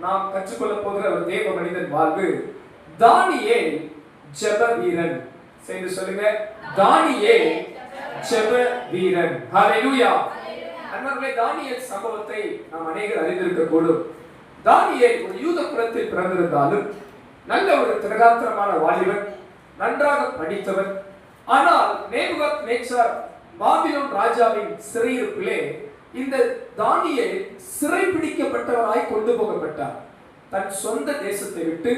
நாம் கற்றுக்கொள்ள போகிற ஒரு தேவ மனிதன் வாழ்வு தானியேல் ஜெப வீரன். சேர்ந்து சொல்லுங்க, தானியேல் ஜெப வீரன். ஹல்லேலூயா. அன்பார்ந்தவர்களே, தானியேல் சம்பவத்தை நாம் அநேகர் அறிந்திருக்க கூடும். தானியேல் ஒரு யூத குலத்தில் பிறந்திருந்தாலும் நல்ல ஒரு திரகாத்திரமான வாலிபன், நன்றாக படித்தவன். ஆனால் நேபுகாத்நேச்சார் பாபிலோன் ராஜாவின் சிறையிருப்பிலே இந்த தானியேல் சிறை பிடிக்கப்பட்டவராய் கொண்டு போகப்பட்டார். தன் சொந்த தேசத்தை விட்டு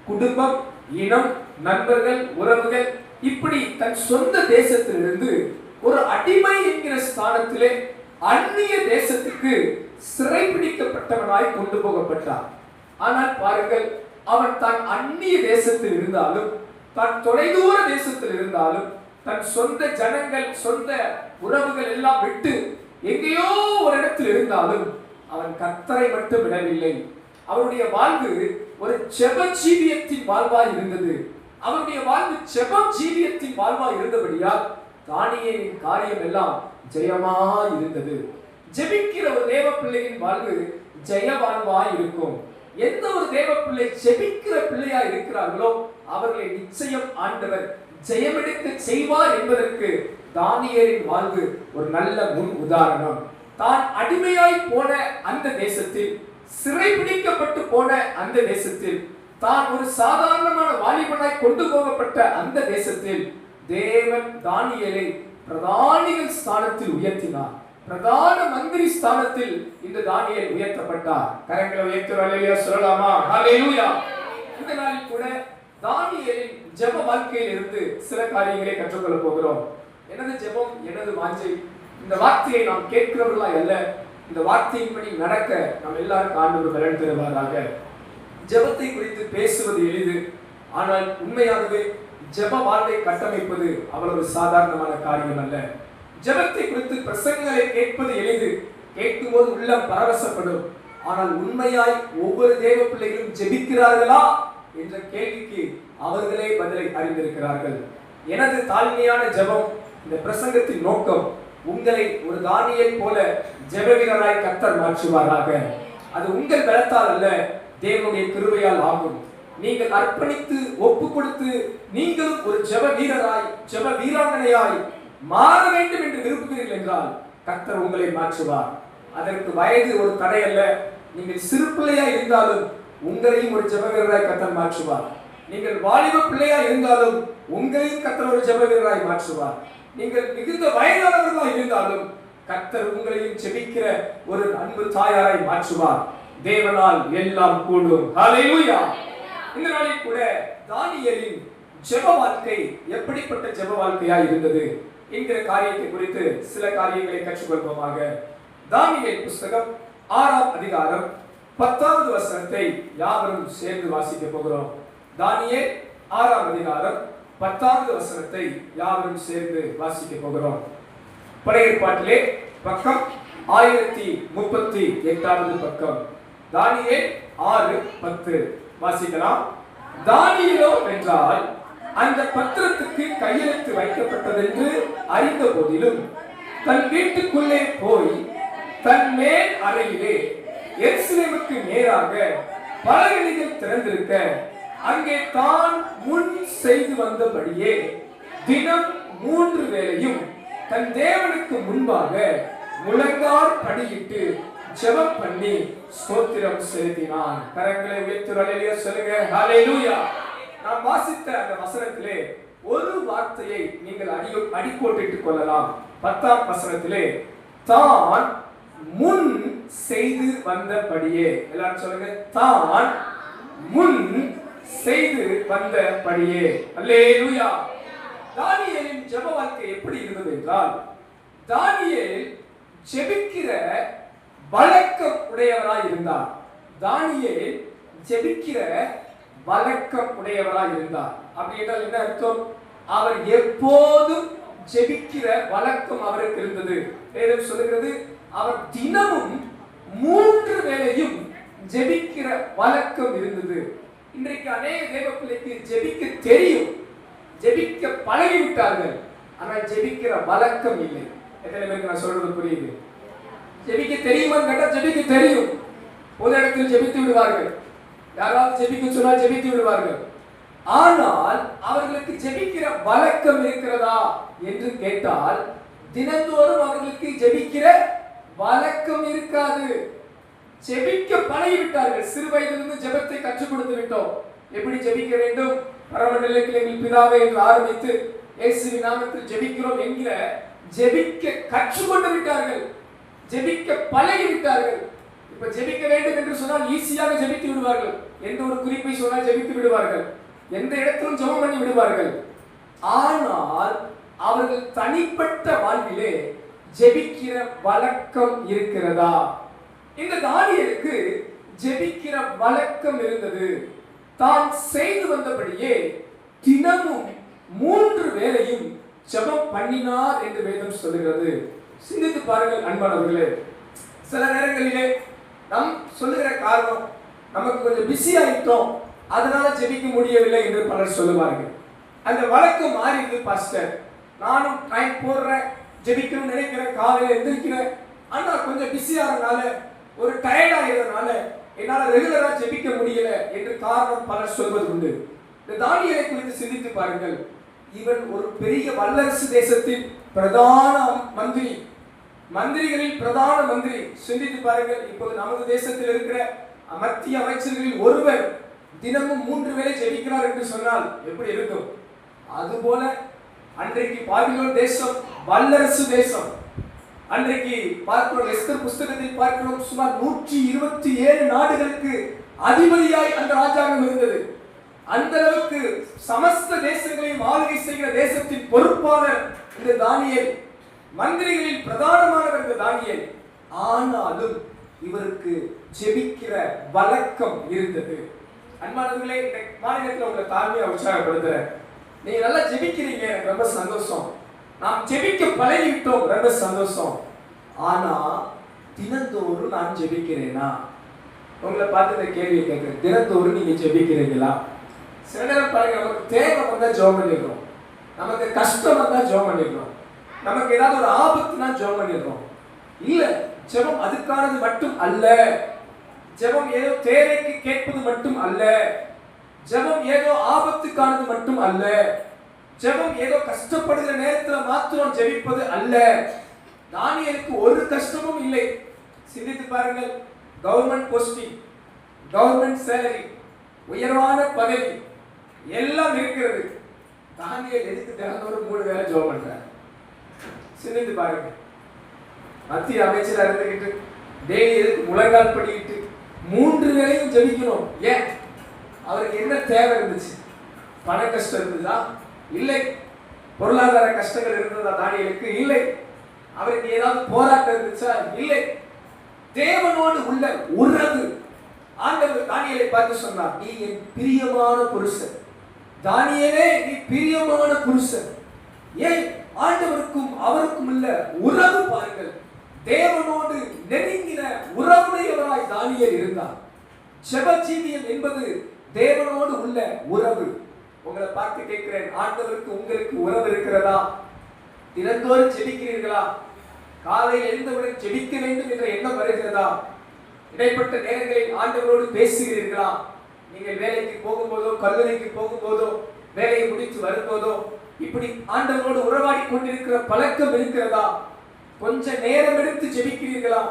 குடும்பம், இனம், நண்பர்கள், உறவுகள், இப்படி தன் சொந்த தேசத்திலிருந்து ஒரு அடிமை என்கிற ஸ்தானத்திலே அந்நிய தேசத்துக்கு சிறை பிடிக்கப்பட்டவனாய் கொண்டு போகப்பட்டார். ஆனால் பாருங்கள், அவன் தான் அந்நிய தேசத்தில் இருந்தாலும், தன் தொலைதூர தேசத்தில் இருந்தாலும், தன் சொந்த ஜனங்கள், சொந்த உறவுகள் எல்லாம் விட்டு எங்கேயோ ஒரு இடத்தில் இருந்தாலும் அவன் கர்த்தரை மட்டும் விடவில்லை. அவருடைய வாழ்வு ஒரு ஜெப ஜீவியத்தின் வாழ்வாய் இருந்தது. அவருடைய வாழ்வு ஜெப ஜீவியத்தின் வாழ்வாய் இருந்தபடியால் தானியேலின் காரியம் எல்லாம் ஜெயமாய் இருந்தது. ஜெபிக்கிற ஒரு தேவ பிள்ளையின் வாழ்வு ஜெய வாழ்வாய் இருக்கும். எந்த ஒரு தேவ பிள்ளை ஜெபிக்கிற பிள்ளையா இருக்கிறார்களோ அவர்களை நிச்சயம் ஆண்டவர் ஜெயமெடுக்க செய்வார் என்பதற்கு தானியேலின் வாழ்வு ஒரு நல்ல முன் உதாரணம். தான் அடிமையாய் போன அந்த தேசத்தில், சிறைபிடிக்கப்பட்டு போன அந்த தேசத்தில், தான் ஒரு சாதாரணமான வாலிபனாய் கொண்டு போகப்பட்ட அந்த தேசத்தில் தேவன் தானியேலை பிரதானிகள் ஸ்தானத்தில் உயர்த்தினார். பிரதான மந்திரி ஸ்தானத்தில் இந்த தானியேல் உயர்த்தப்பட்டார். கரங்களை உயர்த்தி அல்லேலூயா சொல்லலாமா? ஹல்லேலூயா. இந்த நாளில் கூட தானியேலின் ஜெப வாழ்க்கையில் இருந்து சில காரியங்களை கற்றுக்கொள்ள போகிறோம். எனது ஜெபம், எனது வாஞ்சை, இந்த வார்த்தையை நாம் கேட்கிறவர்களா அல்ல, இந்த வார்த்தையின்படி நடக்க நாம் எல்லாரும் ஆண்டவர் பலன் தருவாராக. ஜெபத்தை குறித்து பேசுவது எளிது, ஆனால் உண்மையாகவே ஜெப வாழ்வை கட்டமைப்பது அவ்வளவு சாதாரணமான காரியம் அல்ல. ஜெபத்தை குறித்து பிரசங்களை கேட்பது எளிது, கேட்கும் போது உள்ளம் பரவசப்படும். ஆனால் உண்மையாய் ஒவ்வொரு தேவ பிள்ளைகளும் ஜெபிக்கிறார்களா என்ற கேள்விக்கு அவர்களே பதிலை அறிந்திருக்கிறார்கள். எனது தாழ்மையான ஜெபம், இந்த பிரசங்கத்தின் நோக்கம் உங்களை ஒரு தானியேல் போல ஜெப வீரராய் கர்த்தர் மாற்றுவாராக. அது உங்கள் பலத்தால் அல்ல, தேவனுடைய கிருபையால் ஆகும். நீங்கள் அர்ப்பணித்து ஒப்பு கொடுத்து நீங்களும் ஒரு ஜெப வீரராய், ஜெப வீராங்கனையாய் மாற வேண்டும் என்று விரும்புகிறீர்கள் என்றால் கர்த்தர் உங்களை மாற்றுவார். அதற்கு வயது ஒரு தடை அல்ல. நீங்கள் சிறு பிள்ளையா இருந்தாலும் உங்களையும் ஒரு ஜெப வீரராய் கர்த்தர் மாற்றுவார். நீங்கள் வாலிப பிள்ளையா இருந்தாலும் உங்களையும் கர்த்தர் ஒரு ஜெப வீரராய் மாற்றுவார். நீங்கள் மிகுந்த வயதானவர்களாக இருந்தாலும் கர்த்தர் உங்களையும் ஜெபிக்கிற ஒரு அன்பு தாயாராய் மாற்றுவார். தேவனால் எல்லாம் கூடும். ஹல்லேலூயா. இந்த நாளில் கூட தானியேலின் ஜெப வாழ்க்கை எப்படிப்பட்ட ஜெப வாழ்க்கையா இருந்தது என்கிற காரியத்தை குறித்து சில காரியங்களை கற்றுக்கொள்வோமாக. தானியேல் புஸ்தகம் 6ஆம் அதிகாரம் 10வது வசனத்தை யாவரும் சேர்ந்து வாசிக்க போகிறோம். தானியேல் 6ஆம் அதிகாரம் 10வது வசனத்தை யாவரும் சேர்ந்து வாசிக்க போகிறோம். பழைய ஏற்பாட்டிலே பக்கம் 1038வது பக்கம். தானியேல் 6:10 வாசிக்கலாம். தானியேலோ என்றால் அந்த பத்திரத்துக்கு கையெழுத்து வைக்கப்பட்டதென்று அறிந்த போதிலும் தன் வீட்டுக்குள்ளே போய் தன் மேல் அறையிலே எருசலேமுக்கு நேராக பலகணிகள் திறந்திருக்க அங்கே தான் முன் செய்து வந்தபடியே தினம் 3 வேளையும் தன் தேவனுக்கு முன்பாக முழங்கால் படியிட்டு ஜெபம் பண்ணி ஸ்தோத்திரம் செலுத்தினான். கரங்களை உயர்த்தி அல்லேலூயா சொல்லுங்க. ஹல்லேலூயா. நாம் வாசித்த அந்த வசனத்திலே ஒரு வார்த்தையை நீங்கள் அடிக்கோட்டிட்டுக் கொள்ளலாம். 10ஆம் வசனத்திலே தான் முன் செய்து வந்தபடியே, எல்லாரும் சொல்லுங்க, தான் முன் செய்து வந்தபடியே. அல்லேலூயா. தானியேலின் ஜெப வாழ்க்கை எப்படி இருந்தது என்றால், தானியேல் ஜெபிக்கிற வழக்கம் உடையவராய் இருந்தார். தானியேல் ஜெபிக்கிற வழக்கம் உடையவராய் இருந்தார். அப்படி என்றால் என்ன அர்த்தம்? அவர் எப்போதும் ஜெபிக்கிற வழக்கம் அவருக்கு இருந்தது. வேதம் சொல்லுகிறது, அவர் தினமும் 3 வேளையும் ஜெபிக்கிற வழக்கம் இருந்தது. இன்றைக்கு அநேக தேவ பிள்ளைக்கு ஜெபிக்க தெரியும், ஜெபிக்க பழகிவிட்டார்கள், ஆனால் ஜெபிக்கிற வழக்கம் இல்லை. எத்தனை பேருக்கு நான் சொல்றது புரியுது? ஜெபிக்க தெரியுமா கேட்டா ஜெபிக்க தெரியும், பொது இடத்தில் ஜெபித்து விடுவார்கள். யாராவது ஜெபிக்க சொன்னால் ஜெபித்து விடுவார்கள். ஆனால் அவர்களுக்கு ஜெபிக்கிற வழக்கம் இருக்கிறதா என்று கேட்டால் தினந்தோறும் அவர்களுக்கு ஜெபிக்கிற வழக்கம் இருக்காது. ஜெபிக்க பழகிவிட்டார்கள். சிறு வயதிலிருந்து ஜெபத்தை கற்றுக் கொடுத்து விட்டோம். எப்படி ஜெபிக்க வேண்டும், பரமண்டலத்தில் எங்கள் பிதாவே என்று ஆரம்பித்து இயேசுவின் நாமத்தில் ஜெபிக்கிறோம் என்கிற ஜெபிக்க கற்றுக்கொண்டு விட்டார்கள். ஜெபிக்க பழகி விட்டார்கள். இப்ப ஜெபிக்க வேண்டும் என்று சொன்னால் ஈஸியாக ஜெபித்து விடுவார்கள். எந்த ஒரு குறிப்பை சொன்னால் ஜெபித்து விடுவார்கள். எந்த இடத்திலும் ஜெபம் பண்ணி விடுவார்கள். ஆனால் அவர்கள் தனிப்பட்ட வாழ்விலே ஜெபிக்கிற வழக்கம் இருக்கிறதா? இந்த தானியேலுக்கு ஜெபிக்கிற வழக்கம் இருந்தது. தான் செய்து வந்தபடியே தினமும் 3 வேளையும் ஜெபம் பண்ணினார் என்று வேதம் சொல்கிறது. சிந்தித்து பாருங்கள் அன்பானவர்களே. சில நேரங்களிலே நாம் சொல்லுகிற காரணம் நமக்கு கொஞ்சம் பிஸி ஆயிட்டோம், அதனால ஜெபிக்க முடியவில்லை என்று பலர் சொல்லுவார்கள். அந்த வழக்கம் மாறிடுது. பாஸ்டர், நானும் டைம் போடுறேன், ஜெபிக்கணும்னு நினைக்கிறேன், காலையில் எந்திரிக்கிறேன், ஆனால் கொஞ்சம் பிஸியாகிறதுனால, ஒரு டயர்ட் ஆகிறதுனால என்னால் ரெகுலராக ஜெபிக்க முடியல என்று காரணம் பலர் சொல்வது உண்டு. இந்த தானியேலை குறித்து சிந்தித்து பாருங்கள். இவன் ஒரு பெரிய வல்லரசு தேசத்தின் பிரதான மந்திரி, மந்திரிகளில் பிரதான மந்திரி. சிந்தித்து பாருங்கள். இப்போது நமது தேசத்தில் இருக்கிற மத்திய அமைச்சர்களில் ஒருவர் தினமும் 3 வேளை ஜெபிக்கிறார் என்று சொன்னால் எப்படி இருக்கும்? அதுபோல அன்றைக்கு பாபிலோன் தேசம் வல்லரசு தேசம். அன்றைக்கு பார்க்கிறோம், எஸ்தர் புஸ்தகத்தில் பார்க்கிறோம், சுமார் 127 நாடுகளுக்கு அதிபதியாய் அந்த ராஜாங்கம் இருந்தது. அந்த அளவுக்கு சமஸ்த தேசங்களையும் ஆளுகை செய்கிற தேசத்தின் பொறுப்பாளர் இந்த தானியேல், மந்திரிகளில் பிரதானமானவர் இந்த தானியேல். ஆனாலும் இவருக்கு ஜெபிக்கிற வழக்கம் இருந்தது. அன்பானவர்களே, இந்த மாநிலத்தில் உங்களை தாழ்மையா உற்சாகப்படுத்துறேன். நீங்க நல்லா ஜெபிக்கிறீங்க, எனக்கு ரொம்ப சந்தோஷம். நாம் ஜெபிக்க பழகிவிட்டோம், ரொம்ப சந்தோஷம். ஆனா தினந்தோறும் நான் ஜெபிக்கிறேனா? உங்களை பார்த்து இந்த கேள்வியை கேட்கிறேன். தினந்தோறும் நீங்க ஜெபிக்கிறீங்களா? சில நேரம் பாருங்க, நமக்கு தேவை வந்தா ஜெபம் பண்ணிடுறோம், நமக்கு கஷ்டம் வந்தா ஜெபம் பண்ணிடுறோம், நமக்கு ஏதாவது ஒரு ஆபத்துனா ஜெபம் பண்ணிடுறோம். இல்ல, ஜெபம் அதுக்கானது மட்டும் அல்ல. ஜெபம் ஏதோ தேவைக்கு கேட்பது மட்டும் அல்ல. ஜெபம் ஏதோ ஆபத்துக்கானது மட்டும் அல்ல. ஜெபம் ஏதோ கஷ்டப்படுகிற நேரத்தில் மாத்திரம் ஜெபிப்பது அல்ல. தானியேலுக்கு ஒரு கஷ்டமும் இல்லை. சிந்தித்து பாருங்கள். கவர்மெண்ட் போஸ்டிங், கவர்மெண்ட் சேலரி, உயர்வான பதவி எல்லாம் இருக்கிறது. தானியேல் எதுக்கு தினந்தோறும் 3 வேளை ஜெபம் பண்றார்? சிந்தித்து பாருங்க. மத்திய அமைச்சராக இருந்துகிட்டு டெய்லி எதுக்கு முழங்கால் படிக்கிட்டு 3 வேளையும் ஜெபிக்கணும்? ஏன்? அவருக்கு என்ன தேவை இருந்துச்சு? பண கஷ்டம் இருந்ததா? இல்லை. பொருளாதார கஷ்டங்கள் இருந்ததா தானியேலுக்கு? இல்லை. அவருக்கு ஏதாவது போராட்டம் இருந்துச்சா? இல்லை. தேவனோடு உள்ள உறவு. ஆண்டவர் தானியேலை பார்த்து சொன்னார், நீ என் பிரியமான புருஷன். தானியேலே, நீ பிரியமான புருஷன். ஏன்? ஆண்டவருக்கும் அவருக்கும் உள்ள உறவு பாருங்கள். தேவனோடு நெருங்கின உறவுடையவராய் தானியேல் இருந்தார். ஜெப ஜீவியம் என்பது தேவனோடு உள்ள உறவு. உங்களை பார்த்து கேட்கிறேன், ஆண்டவருக்கு உங்களுக்கு உறவு இருக்கிறதா? தினந்தோறும் ஜெபிக்கிறீர்களா? காலையில் எழுந்தவுடன் ஜெபிக்க வேண்டும் என்ற எண்ணம் வருகிறதா? இடைப்பட்ட நேரங்களில் ஆண்டவரோடு பேசுகிறீர்களா? நீங்கள் வேலைக்கு போகும்போதோ, கல்லூரிக்கு போகும்போதோ, வேலையை முடித்து வரும்போதோ இப்படி ஆண்டவரோடு உறவாடி கொண்டிருக்கிற பழக்கம் இருக்கிறதா? கொஞ்ச நேரம் எடுத்து ஜெபிக்கிறீர்களா?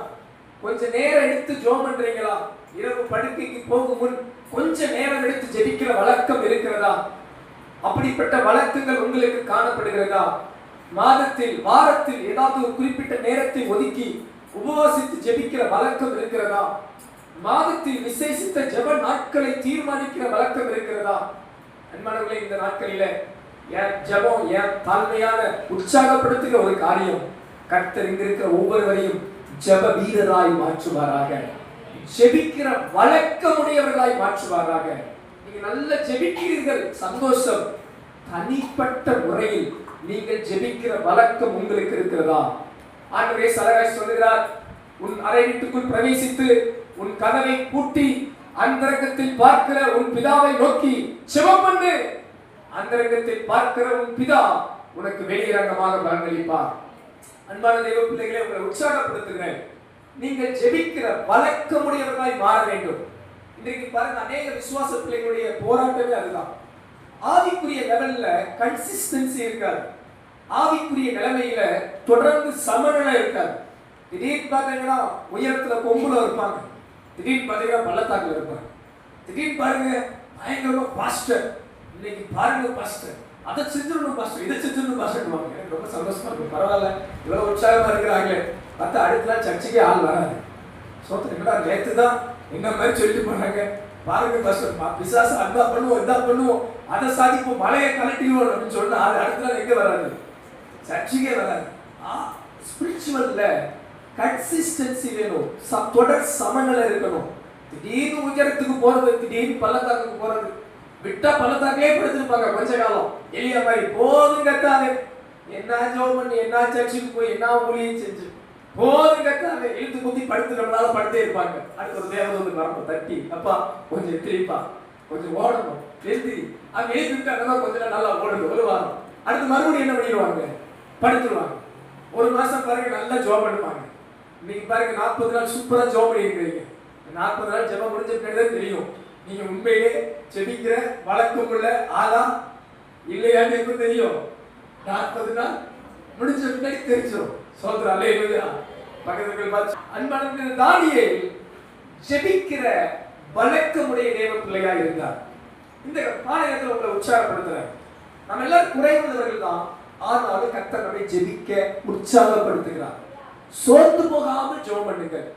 கொஞ்ச நேரம் எடுத்து ஜெபம் பண்றீங்களா? இரவு படுக்கைக்கு போகும் முன் கொஞ்ச நேரம் எடுத்து ஜெபிக்கிற வழக்கம் இருக்கிறதா? அப்படிப்பட்ட வழக்கங்கள் உங்களுக்கு காணப்படுகிறதா? மாதத்தில், வாரத்தில் ஏதாவது ஒரு குறிப்பிட்ட நேரத்தை ஒதுக்கி உபவாசித்து ஜெபிக்கிற வழக்கம் இருக்கிறதா? மாதத்தில் விசேஷித்த ஜெப நாட்களை தீர்மானிக்கிற வழக்கம் இருக்கிறதா? அன்பானவர்களே, இந்த நாட்களில என் ஜெபம், என் தாழ்மையான உற்சாகப்படுத்துகிற ஒரு காரியம், கர்த்தர் இங்க இருக்கிற ஒவ்வொருவரையும் ஜெப வீரராய் மாற்றுவாராக, ஜெபிக்கிற வழக்கமுடையவர்களாய் மாற்றுவாராக. நீங்க நல்ல ஜெபிக்கிறீர்கள், சந்தோஷம். தனிப்பட்ட முறையில் நீங்கள் ஜெபிக்கிற வழக்கம் உங்களுக்கு இருக்கிறதா? ஆண்டவரே சலகாய் சொல்கிறார், உன் அறை வீட்டுக்குள் பிரவேசித்து உன் கதவை பூட்டி அந்தரங்கத்தில் பார்க்கிற உன் பிதாவை நோக்கி ஜெபம் பண்ணு. அந்தரங்கத்தில் பார்க்கிற உன் பிதா உனக்கு வெளியரங்கமாக பலனளிப்பார். அன்பான தேவ பிள்ளைகளை உங்களை உற்சாகப்படுத்துகிறேன். நீங்கள் ஜெபிக்கிற வழக்கமுடையவர்களாய் மாற வேண்டும். இன்றைக்கு பாருங்க, அநேக விசுவாச பிள்ளைகளுடைய போராட்டமே அதுதான். ஆவிக்குரிய லெவல்ல கன்சிஸ்டன்சி இருக்காது. ஆவிக்குரிய நிலைமையில தொடர்ந்து சமநிலை இருக்காது. திடீர்னு பாத்தீங்கன்னா உயரத்துல கொம்புல இருப்பாங்க, திடீர்னு பாத்தீங்கன்னா பள்ளத்தாக்குல இருப்பாங்க. திடீர்னு பாருங்க பயங்கரமா பாஸ்டர், இன்னைக்கு பாருங்க பாஸ்டர் அதை செஞ்சிடணும் பாஸ்டர், இதை செஞ்சிடணும் பாஸ்டர். எனக்கு ரொம்ப சந்தோஷமா இருக்கும். பரவாயில்ல, இவ்வளவு உற்சாகமா இருக்கிறாங்களே. பார்த்தா அடுத்தலாம் சர்ச்சைக்கே ஆள் வராது. சோத்திரங்களா, நேற்று தான் என்ன மாதிரி சொல்லிட்டு போனாங்க. பாருங்க பாஸ்டர், பிசாசு அந்தா பண்ணுவோம் இதா பண்ணுவோம் அதை சாதிப்போம் மலையை கலட்டிடுவோம் அப்படின்னு சொன்னா அது அடுத்த எங்க வராது, சர்ச்சைக்கே வராது. ஸ்பிரிச்சுவல்ல கன்சிஸ்டன்சி வேணும், தொடர் சமநிலை இருக்கணும். திடீர்னு உயரத்துக்கு போறது, திடீர்னு பள்ளத்தாக்குக்கு போறது, விட்டா பள்ளத்தாக்கே படுத்திருப்பாங்க கொஞ்ச காலம். எளிய மாதிரி போதும் கத்தாவே, என்ன ஜோம் பண்ணி என்ன சர்ச்சுக்கு போய் என்ன ஊழியம் செஞ்சு போதும் கத்தாவே இழுத்து குத்தி படுத்துறதுனால படுத்தே இருப்பாங்க. அடுத்த ஒரு தேவதூதன் வரணும் தட்டி, அப்பா கொஞ்சம் எத்திரிப்பா, கொஞ்சம் ஓடணும் எழுதி அங்க எழுதி விட்டாங்கன்னா கொஞ்சம் நல்லா ஓடுது ஒரு வாரம். அடுத்து மறுபடியும் என்ன பண்ணிடுவாங்க, படுத்துருவாங்க. ஒரு மாசம் பாருங்க நல்லா ஜோம் பண்ணுவாங்க. இன்னைக்கு பாருங்க 40 நாள் சூப்பரா ஜோம் பண்ணி இருக்கிறீங்க. 40 நாள் ஜெபம் முடிஞ்ச பின்னாடி தெரியும் நீங்க உண்மையிலே ஜெபிக்கிற வழக்கம் உள்ள ஆளா இல்லையான்னு எனக்கு தெரியும். 40 நாள் முடிஞ்ச பின்னாடி தெரிஞ்சிடும். சோதரா அல்லேலூயா. பக்கத்துல பார்த்து அன்பான தானியேல் ஜெபிக்கிற வழக்கமுடைய தேவ பிள்ளையா இருந்தார். இந்த பாளையத்தில் உங்களை உற்சாகப்படுத்துறேன். நம்ம எல்லாரும் குறைவுள்ளவர்கள் தான், ஆனாலும் கர்த்தர் நம்மை ஜெபிக்க உற்சாகப்படுத்துகிறார். சோர்ந்து போகாமல் ஜெபம் பண்ணுங்கள்,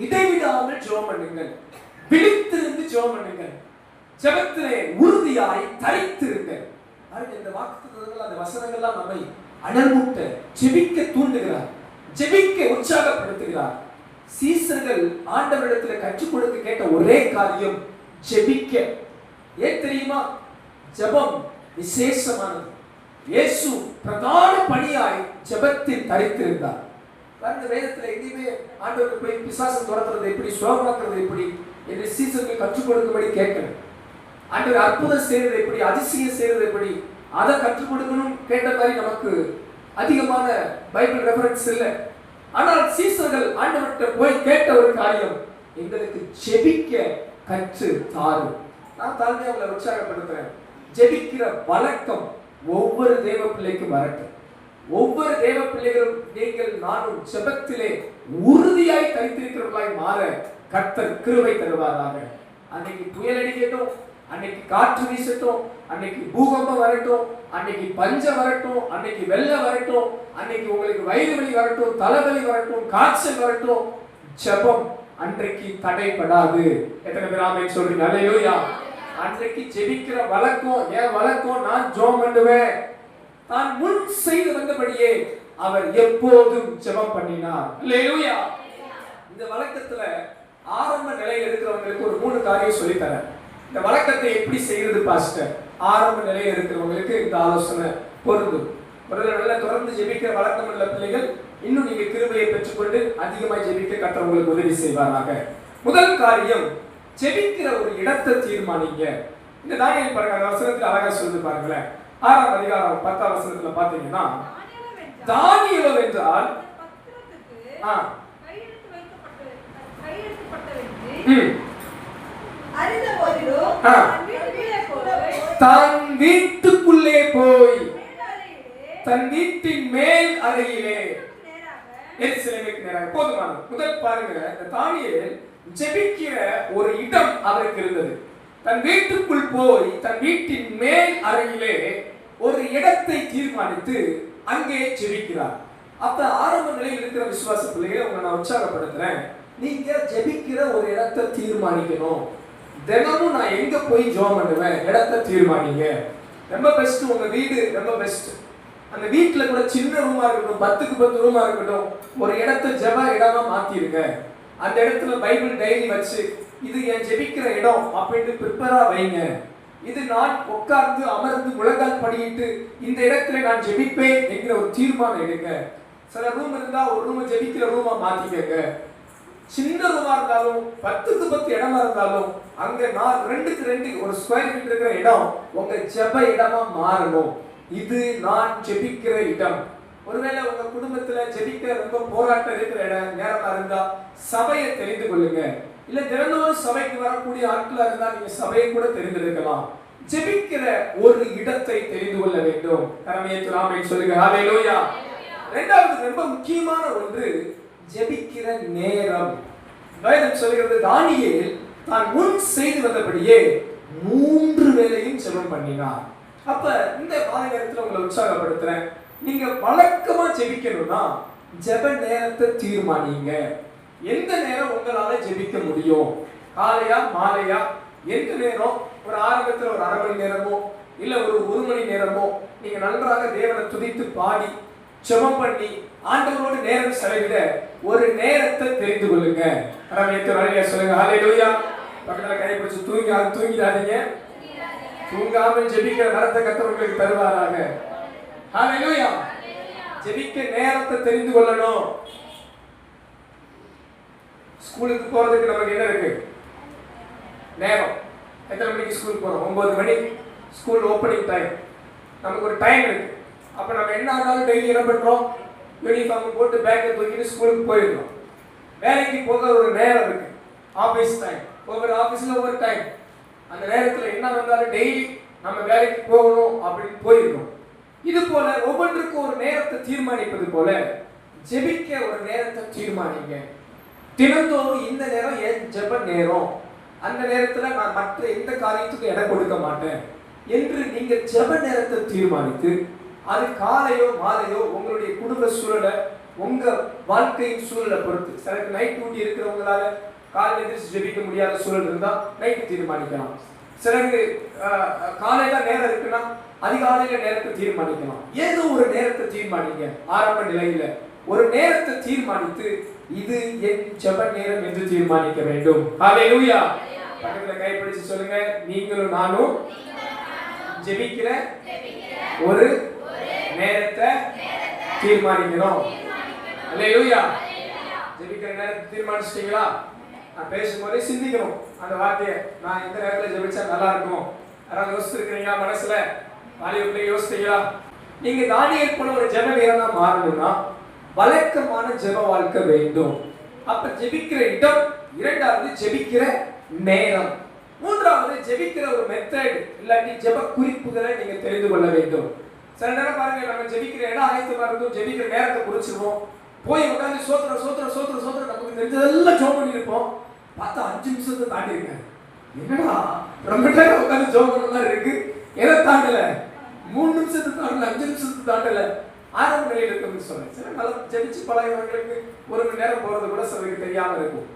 இடைவிடாமல் ஜெபம் பண்ணுங்கள், விழித்திருந்து ஜெபம் பண்ணுங்கள், ஜெபத்திலே உறுதியாய் தரித்திருங்கள். இந்த வாக்குத்தத்தங்கள் அந்த வசனங்கள்லாம் நம்மை அனல்மூட்ட ஜெபிக்க தூண்டுகிறார், ஜெபிக்க உற்சாகப்படுத்துகிறார். சீசர்கள் ஆண்டவரிடத்தில் கற்றுக் கொடுக்க கேட்ட ஒரே காரியம் ஜெபிக்க. ஏன் தெரியுமா? ஜெபம் விசேஷமானது. இயேசு பிரதான பணியாய் ஜெபத்தில் தரித்திருந்தார். பாருங்க, வேதத்துல எங்கேயுமே ஆண்டவருக்கு போய் பிசாசை துரத்துறது எப்படி, சுகமாக்குறது எப்படி என்று சீசர்கள் கற்றுக் கொடுக்கும்படி கேட்கணும். ஆண்டவர் அற்புதம் செய்யறது எப்படி, அதிசயம் செய்யறது எப்படி, அதை கற்றுக் கொடுக்கணும் கேட்ட மாதிரி நமக்கு அதிகமான பைபிள் ரெஃபரன்ஸ் இல்லை. ஆனால் சீசர்கள் ஆண்டவர்கிட்ட போய் கேட்ட ஒரு காரியம், எங்களுக்கு ஜெபிக்க கற்று தாரும். நான் தாழ்மையா அவங்களை உற்சாகப்படுத்துறேன். ஜெபிக்கிற வழக்கம் ஒவ்வொரு தேவ பிள்ளைக்கும் வரட்டும். ஒவ்வொரு தேவ பிள்ளைகளும் நீங்கள் நானும் ஜெபத்திலே உறுதியாய் தரித்திருக்கிறவர்களாய் மாற கர்த்தர் கிருபை தருவாராக. அன்னைக்கு புயல் அடிக்கட்டும், அன்னைக்கு காற்று வீசட்டும், அன்னைக்கு பூகம்பம் வரட்டும், அன்னைக்கு பஞ்சம் வரட்டும், அன்னைக்கு வெள்ளம் வரட்டும், அன்னைக்கு உங்களுக்கு வயிறு வலி வரட்டும், தலைவலி வரட்டும், காய்ச்சல் வரட்டும், ஜெபம் அன்றைக்கு தடைபடாது. எத்தனை பேர் ஆமென் சொல்றீங்க? அல்லேலூயா. அன்றைக்கு ஜெபிக்கிற வழக்கம், ஏன் வழக்கம்? நான் ஜெபம் பண்ணுவேன். தான் முன் செய்து வந்தபடியே அவர் எப்போதும் ஜெபம் பண்ணினார். அல்லேலூயா. இந்த வழக்கத்துல ஆரம்ப நிலையில் இருக்கிறவங்களுக்கு ஒரு 3 காரியம் சொல்லி தரேன். இந்த வழக்கத்தை எப்படி செய்யறது பாஸ்டர்? ஆரம்ப நிலையில் இருக்கிறவங்களுக்கு இந்த ஆலோசனை பொருந்தும். முதல்ல நல்ல தொடர்ந்து ஜெபிக்கிற வழக்கம் உள்ள பிள்ளைகள் இன்னும் நீங்க கிருபையை பெற்றுக்கொண்டு அதிகமாக ஜெபிக்க கர்த்தர் உங்களுக்கு உதவி செய்வாராக. முதல் காரியம், ஜெபிக்கிற ஒரு இடத்தை தீர்மானிங்க. இந்த தானியேல் பாருங்க, அந்த வசனத்துல அழகா சொல்லுது பாருங்களேன். 6ஆம் அதிகாரம் 10ஆம் வசனத்துல பாத்தீங்கன்னா, தானியேல் என்றால் தன் வீட்டுக்குள்ளே போய் தன் வீட்டின் மேல் அறையிலே எருசலேமுக்கு நேராக. போதுமானது. முதல் பாருங்க, இந்த தானியேல் ஜெபிக்கிற ஒரு இடம் அவருக்கு இருந்தது. தன் வீட்டுக்குள் போய் தன் வீட்டின் மேல் அறையிலே ஒரு இடத்தை தீர்மானித்து அங்கே ஜெபிக்கிறார். அப்ப ஆரம்ப நிலையில் இருக்கிற விசுவாச பிள்ளைகளை உங்களை நான் உற்சாகப்படுத்துறேன். நீங்க ஜெபிக்கிற ஒரு இடத்தை தீர்மானிக்கணும். தினமும் நான் எங்க போய் ஜெபம் பண்ணுவேன், இடத்தை தீர்மானிங்க. ரொம்ப பெஸ்ட், உங்க வீடு ரொம்ப பெஸ்ட். அந்த வீட்டுல கூட சின்ன ரூமா இருக்கட்டும், 10க்கு 10 ரூமா இருக்கட்டும், ஒரு இடத்தை ஜெப இடமா மாத்திருங்க. அந்த இடத்துல பைபிள் டைரி வச்சு, இது என் ஜெபிக்கிற இடம் அப்படின்னு ப்ரிப்பேரா வைங்க. இது நான் உட்கார்ந்து அமர்ந்து முழங்கால் படியிட்டு இந்த இடத்துல நான் ஜெபிப்பேன் என்கிற ஒரு தீர்மானம் எடுங்க. சில ரூம் இருந்தா ஒரு ரூம் ஜெபிக்கிற ரூமா மாத்திக்கங்க. சின்ன ரூமா இருந்தாலும் 10க்கு 10 இடமா இருந்தாலும் அங்க 2க்கு 2 ஒரு ஸ்கொயர் ஃபீட் இருக்கிற இடம் உங்க ஜெப இடமா மாறணும். இது நான் ஜெபிக்கிற இடம். ஒருவேளை உங்க குடும்பத்துல ஜெபிக்க ரொம்ப போராட்டம் இருக்கிற நேரமா இருந்தா சபையை தெரிந்து கொள்ளுங்க. இல்ல தினந்தோறும் சபைக்கு வரக்கூடிய ஆட்களா இருந்தா நீங்க சபையை கூட தெரிந்திருக்கலாம். ஜெபிக்கிற ஒரு இடத்தை தெரிந்து கொள்ள வேண்டும். கரமையை ஆமென் சொல்லுங்க. ஹalleluya. இரண்டாவது ரொம்ப முக்கியமான ஒன்று ஜெபிக்கிற நேரம். வேதம் சொல்கிறது தானியேல் தான் முன் செய்து வந்தபடியே 3 வேளையும் ஜெபம் பண்ணினார். அப்ப இந்த கால நேரத்துல உங்களை உற்சாகப்படுத்துறேன். நீங்க வழக்கமா ஜெபிக்கணும்னா ஜெப நேரத்தை தீர்மானிங்க. எந்த நேரம் உங்களால ஜெபிக்க முடியும்? காலையா மாலையா? எந்த நேரம்? ஒரு ஆரம்பத்துல ஒரு 1/2 மணி நேரமோ இல்ல ஒரு 1 மணி நேரமோ நீங்க நன்றாக தேவனை துதித்து பாடி ஜெபம் பண்ணி ஆண்டவரோடு நேரம் செலவிட ஒரு நேரத்தை தெரிந்து கொள்ளுங்க. அரமையத்தை சொல்லுங்க. ஹalleluya. பக்கத்துல கை பிடிச்சு தூங்கிடாதீங்க. தூங்காமல் ஜெபிக்கிற நேரத்தை கர்த்தர் உங்களுக்கு தருவாராக. ஹalleluya. ஜெபிக்க நேரத்தை தெரிந்து கொள்ளணும். ஸ்கூலுக்கு போறதுக்கு நமக்கு என்ன இருக்கு? நேரம். எத்தனை மணிக்கு ஸ்கூல் போறோம்? 9 மணி ஸ்கூல் ஓபனிங் டைம். நமக்கு ஒரு டைம் இருக்கு. அப்ப நம்ம என்ன ஆனாலும் டெய்லி என்ன பண்றோம்? யூனிஃபார்ம் போட்டு பேக்கை தூக்கிட்டு ஸ்கூலுக்கு போயிடுறோம். வேலைக்கு போக ஒரு நேரம் இருக்கு. Office time. ஒவ்வொரு ஆபீஸ்ல ஒவ்வொரு டைம். அந்த நேரத்துல என்ன வந்தாலும் டெய்லி நம்ம வேலைக்கு போகணும் அப்படின்னு போயிடணும். இது போல ஒவ்வொன்றுக்கும் ஒரு நேரத்தை தீர்மானிப்பது போல ஜெபிக்க ஒரு நேரத்தை தீர்மானிங்க. தினந்தோறும் இந்த நேரம் என் ஜெப நேரம், அந்த நேரத்துல நான் மற்ற எந்த காரியத்துக்கும் இடம் கொடுக்க மாட்டேன் என்று நீங்க ஜெப நேரத்தை தீர்மானித்து அது காலையோ மாலையோ உங்களுடைய குடும்ப சூழலை உங்க வாழ்க்கையின் சூழலை பொறுத்து, சிலருக்கு நைட் டியூட்டி இருக்கிறவங்களால காலையில் எதிர்த்து ஜெபிக்க முடியாத சூழல் இருந்தா நைட்டு தீர்மானிக்கலாம். சிலருக்கு காலையில நேரம் இருக்குன்னா அதிகாலையில நேரத்தை தீர்மானிக்கலாம். ஏதோ ஒரு நேரத்தை தீர்மானிங்க. ஆரம்ப நிலையில ஒரு நேரத்தை தீர்மானித்து இது என் ஜெப நேரம் என்று தீர்மானிக்க வேண்டும். ஹalleluya. பக்கத்துல கை பிடிச்சு சொல்லுங்க. நீங்களும் நானும் ஜெபிக்கிற ஒரு நேரத்தை தீர்மானிக்கணும். ஹalleluya. ஜெபிக்கிற நேரத்தை தீர்மானிச்சிட்டீங்களா? நான் பேசும்போதே சிந்திக்கணும் அந்த வார்த்தையை. நான் இந்த நேரத்தில் ஜெபிச்சா நல்லா இருக்கும். யாராவது யோசிச்சிருக்கீங்களா? மனசுல வாலிபத்தை யோசித்தீங்களா? நீங்க தானியேல் போல ஒரு ஜெப வீரனா மாறணும்னா வழக்கமான ஜெப வாழ்க்கை வேண்டும். அப்ப ஜெபிக்கிற இடம், இரண்டாவது ஜெபிக்கிற நேரம், மூன்றாவது ஜெபிக்கிற ஒரு மெத்தட் இல்லாட்டி ஜெப குறிப்புகளை நீங்க தெரிந்து கொள்ள வேண்டும். சில நேரம் பாருங்க, நம்ம ஜெபிக்கிற இடம் ஆயத்தமா இருக்கும், ஜெபிக்கிற நேரத்தை குறிச்சிருவோம், போய் உட்காந்து சோத்திர சோத்திர சோத்திர சோத்திர நமக்கு தெரிஞ்சதெல்லாம் ஜெபம் பண்ணிருப்போம். பார்த்தா 5 நிமிஷத்தை தாண்டி இருக்காங்க. என்னடா ரொம்ப நேரம் உட்காந்து ஜெபம் பண்ண மாதிரி இருக்கு. எதை தாண்டல? 3 நிமிஷத்தை தாண்டல, 5 நிமிஷத்தை தாண்டல. ஆரம்ப நிலையில் இருக்குன்னு சொல்றேன். சில நல்லா ஜெபிச்சு பழகிறவங்களுக்கு 1 மணி நேரம் போறது கூட சிலருக்கு தெரியாம இருக்கும்.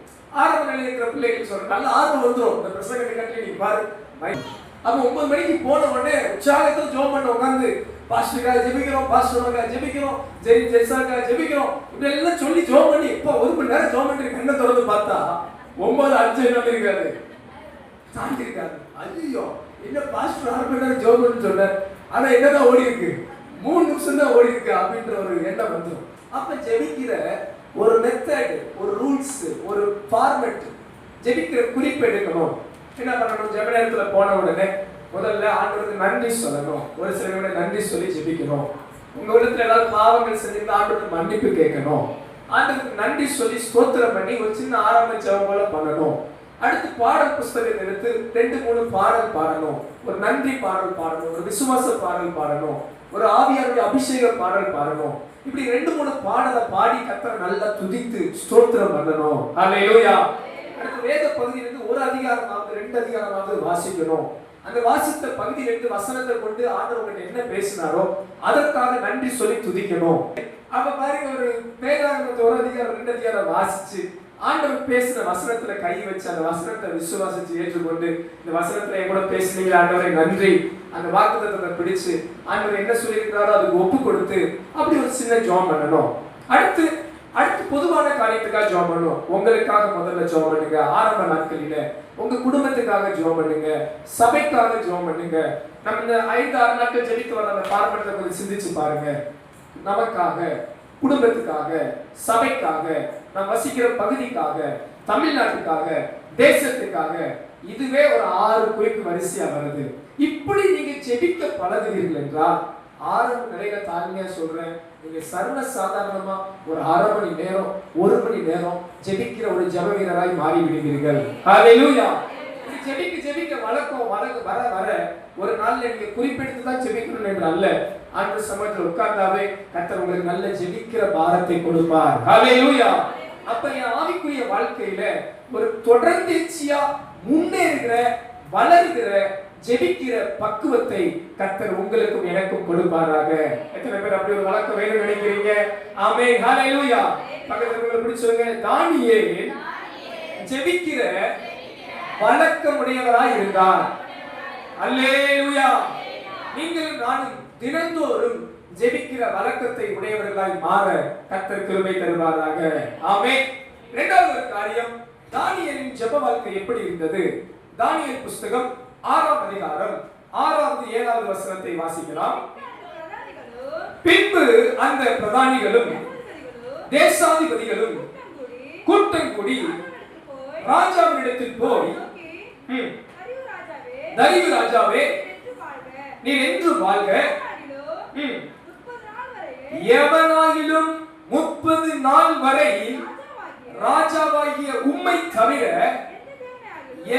ஆரம்ப நிலையில் இருக்கிற பிள்ளைகள் சொல்றேன், நல்ல ஆர்வம் வந்துடும். இந்த பிரசங்கத்தை கட்டி நீ பாரு. அப்ப 9 மணிக்கு போன உடனே உற்சாகத்தை ஜெபம் பண்ண உட்காந்து பாஸ்டருக்காக ஜெபிக்கிறோம், பாஸ்டருக்காக ஜெபிக்கிறோம், ஜெய்சாக்காக ஜெபிக்கிறோம், இப்படி எல்லாம் சொல்லி ஜெபம் பண்ணி இப்போ 1 மணி நேரம் ஜெபம் பண்ணி கண்ணை திறந்து பார்த்தா 9:05 என்ன இருக்காது, தாண்டி இருக்காது. ஐயோ என்ன பாஸ்டர் 6 மணி நேரம் ஜெபம் பண்ணு சொன்னார், ஆனா என்னதான் ஓடி இருக்கு, 3 நிமிஷம் தான் ஓடி இருக்கு அப்படின்ற ஒரு எண்ணம் வந்துடும். அப்ப ஜெபிக்கிற ஒரு மெத்தட், ஒரு ரூல்ஸ், ஒரு ஃபார்மேட், ஜெபிக்கிற குறிப்பு எடுக்கணும். என்ன பண்ணணும்? ஜெப நேரத்துல போன உடனே முதல்ல ஆண்டவருக்கு நன்றி சொல்லணும். ஒரு சில நன்றி சொல்லி ஜெபிக்கணும். உங்க உள்ளத்துல ஏதாவது பாவங்கள் செஞ்சிருந்தா ஆண்டவருக்கு மன்னிப்பு கேட்கணும். ஆண்டவருக்கு நன்றி சொல்லி ஸ்தோத்திரம் பண்ணி ஒரு சின்ன ஆரம்ப ஜெபம் போல பண்ணணும். அடுத்து பாடல் புஸ்தகத்தை எடுத்து 2-3 பாடல் பாடணும். ஒரு நன்றி பாடல் பாடணும், ஒரு விசுவாச பாடல் பாடணும், ஒரு ஆவியாருடைய அபிஷேக பாடல் பாடணும். இப்படி 2-3 பாடலை பாடி கர்த்தரை நல்லா துதித்து ஸ்தோத்திரம் பண்ணணும். ஹல்லேலூயா. அடுத்து வேத பகுதியிலிருந்து ஒரு அதிகாரமாவது 2 அதிகாரமாவது வாசிக்கணும். அந்த வாசித்த பகுதியிலிருந்து வசனத்தை கொண்டு ஆண்டவர் உங்களுக்கு என்ன பேசினாரோ அதற்காக நன்றி சொல்லி துதிக்கணும். அப்ப பாருங்க, ஒரு வேதாகமத்தை 1 அதிகாரம் 2 அதிகாரம் வாசிச்சு ஆண்டவர் பேசின வசனத்துல கை வச்சு அந்த வசனத்தை விசுவாசிச்சு ஏற்றுக்கொண்டு இந்த வசனத்துல என் கூட பேசுனீங்க ஆண்டவரே நன்றி, அந்த வாக்குத்தத்தத்தை பிடிச்சு ஆண்டவர் என்ன சொல்லியிருக்கிறாரோ அதுக்கு ஒப்பு கொடுத்து அப்படி ஒரு சின்ன ஜெபம் பண்ணணும். அடுத்து பொதுவான காரியத்துக்காக ஜெபம் பண்ணணும். உங்களுக்காக முதல்ல ஜெபம் பண்ணுங்க. ஆரம்ப நாட்களில உங்க குடும்பத்துக்காக ஜெபம் பண்ணுங்க, சபைக்காக ஜெபம் பண்ணுங்க. நம்ம இந்த 5-6 நாட்கள் ஜெபித்து வர அந்த பார்ப்பனத்தை கொஞ்சம் சிந்திச்சு பாருங்க. நமக்காக, குடும்பத்துக்காக, சபைக்காக, நாம் வசிக்கிற பகுதிக்காக, தமிழ்நாட்டுக்காக, தேசத்துக்காக, இதுவே ஒரு 6 குறிப்பு வரிசையா வருது. இப்படி நீங்க ஜெபிக்க பழகுவீர்கள் என்றால் ஆரம்ப நிலையில தாழ்மையா சொல்றேன், நீங்க சர்வ சாதாரணமா ஒரு அரை மணி நேரம் 1 மணி நேரம் ஜெபிக்கிற ஒரு ஜெப வீரராய் மாறி விடுவீர்கள். ஹalleluya. ஜெபிக்க வழக்கம் வர வர ஒரு நாள்ல நீங்க குறிப்பிட்டு தான் ஜெபிக்கணும் என்று அல்ல, அந்த சமயத்துல உட்கார்ந்தாவே கர்த்தர் உங்களுக்கு நல்ல ஜெபிக்கிற பாரத்தை கொடுப்பார். ஹalleluya. அப்ப என் ஆவிக்குரிய வாழ்க்கையில ஒரு தொடர்ச்சியா முன்னேறுகிற வளர்கிற ஜெபிக்கிற பக்குவத்தை கர்த்தர் உங்களுக்கும் எனக்கும் கொடுப்பாராக. எத்தனை பேர் அப்படி ஒரு வழக்கம் வேணும்னு நினைக்கிறீங்க? ஆமென். ஹalleluya. பக்கத்துல இருக்கவங்க சொல்லுங்க, தானியேல் ஜெபிக்கிற வழக்கமுடையவராய் இருந்தார். அல்லேலூயா. நீங்கள் நானும் தினந்தோறும் ஜெபிக்கிற வழக்கத்தை உடையவர்களாய் மாற கர்த்தர் கிருபை தருவாராக. ஆமென். இரண்டாவது காரியம், தானியேலின் ஜெப வாழ்க்கை எப்படி இருந்தது? தானியேல் புஸ்தகம் 6ஆம் அதிகாரம் 6வது 7வது வசனத்தை வாசிக்கலாம். பின்பு அந்த பிரதானிகளும் தேசாதிபதிகளும் கூட்டம் கூடி ராஜாவிடத்தில் போய், தரியு ராஜாவே, நீர் என்று வாழ்க, எவனாயிலும் 30 நாள் வரை ராஜாவாகிய உம்மை தவிர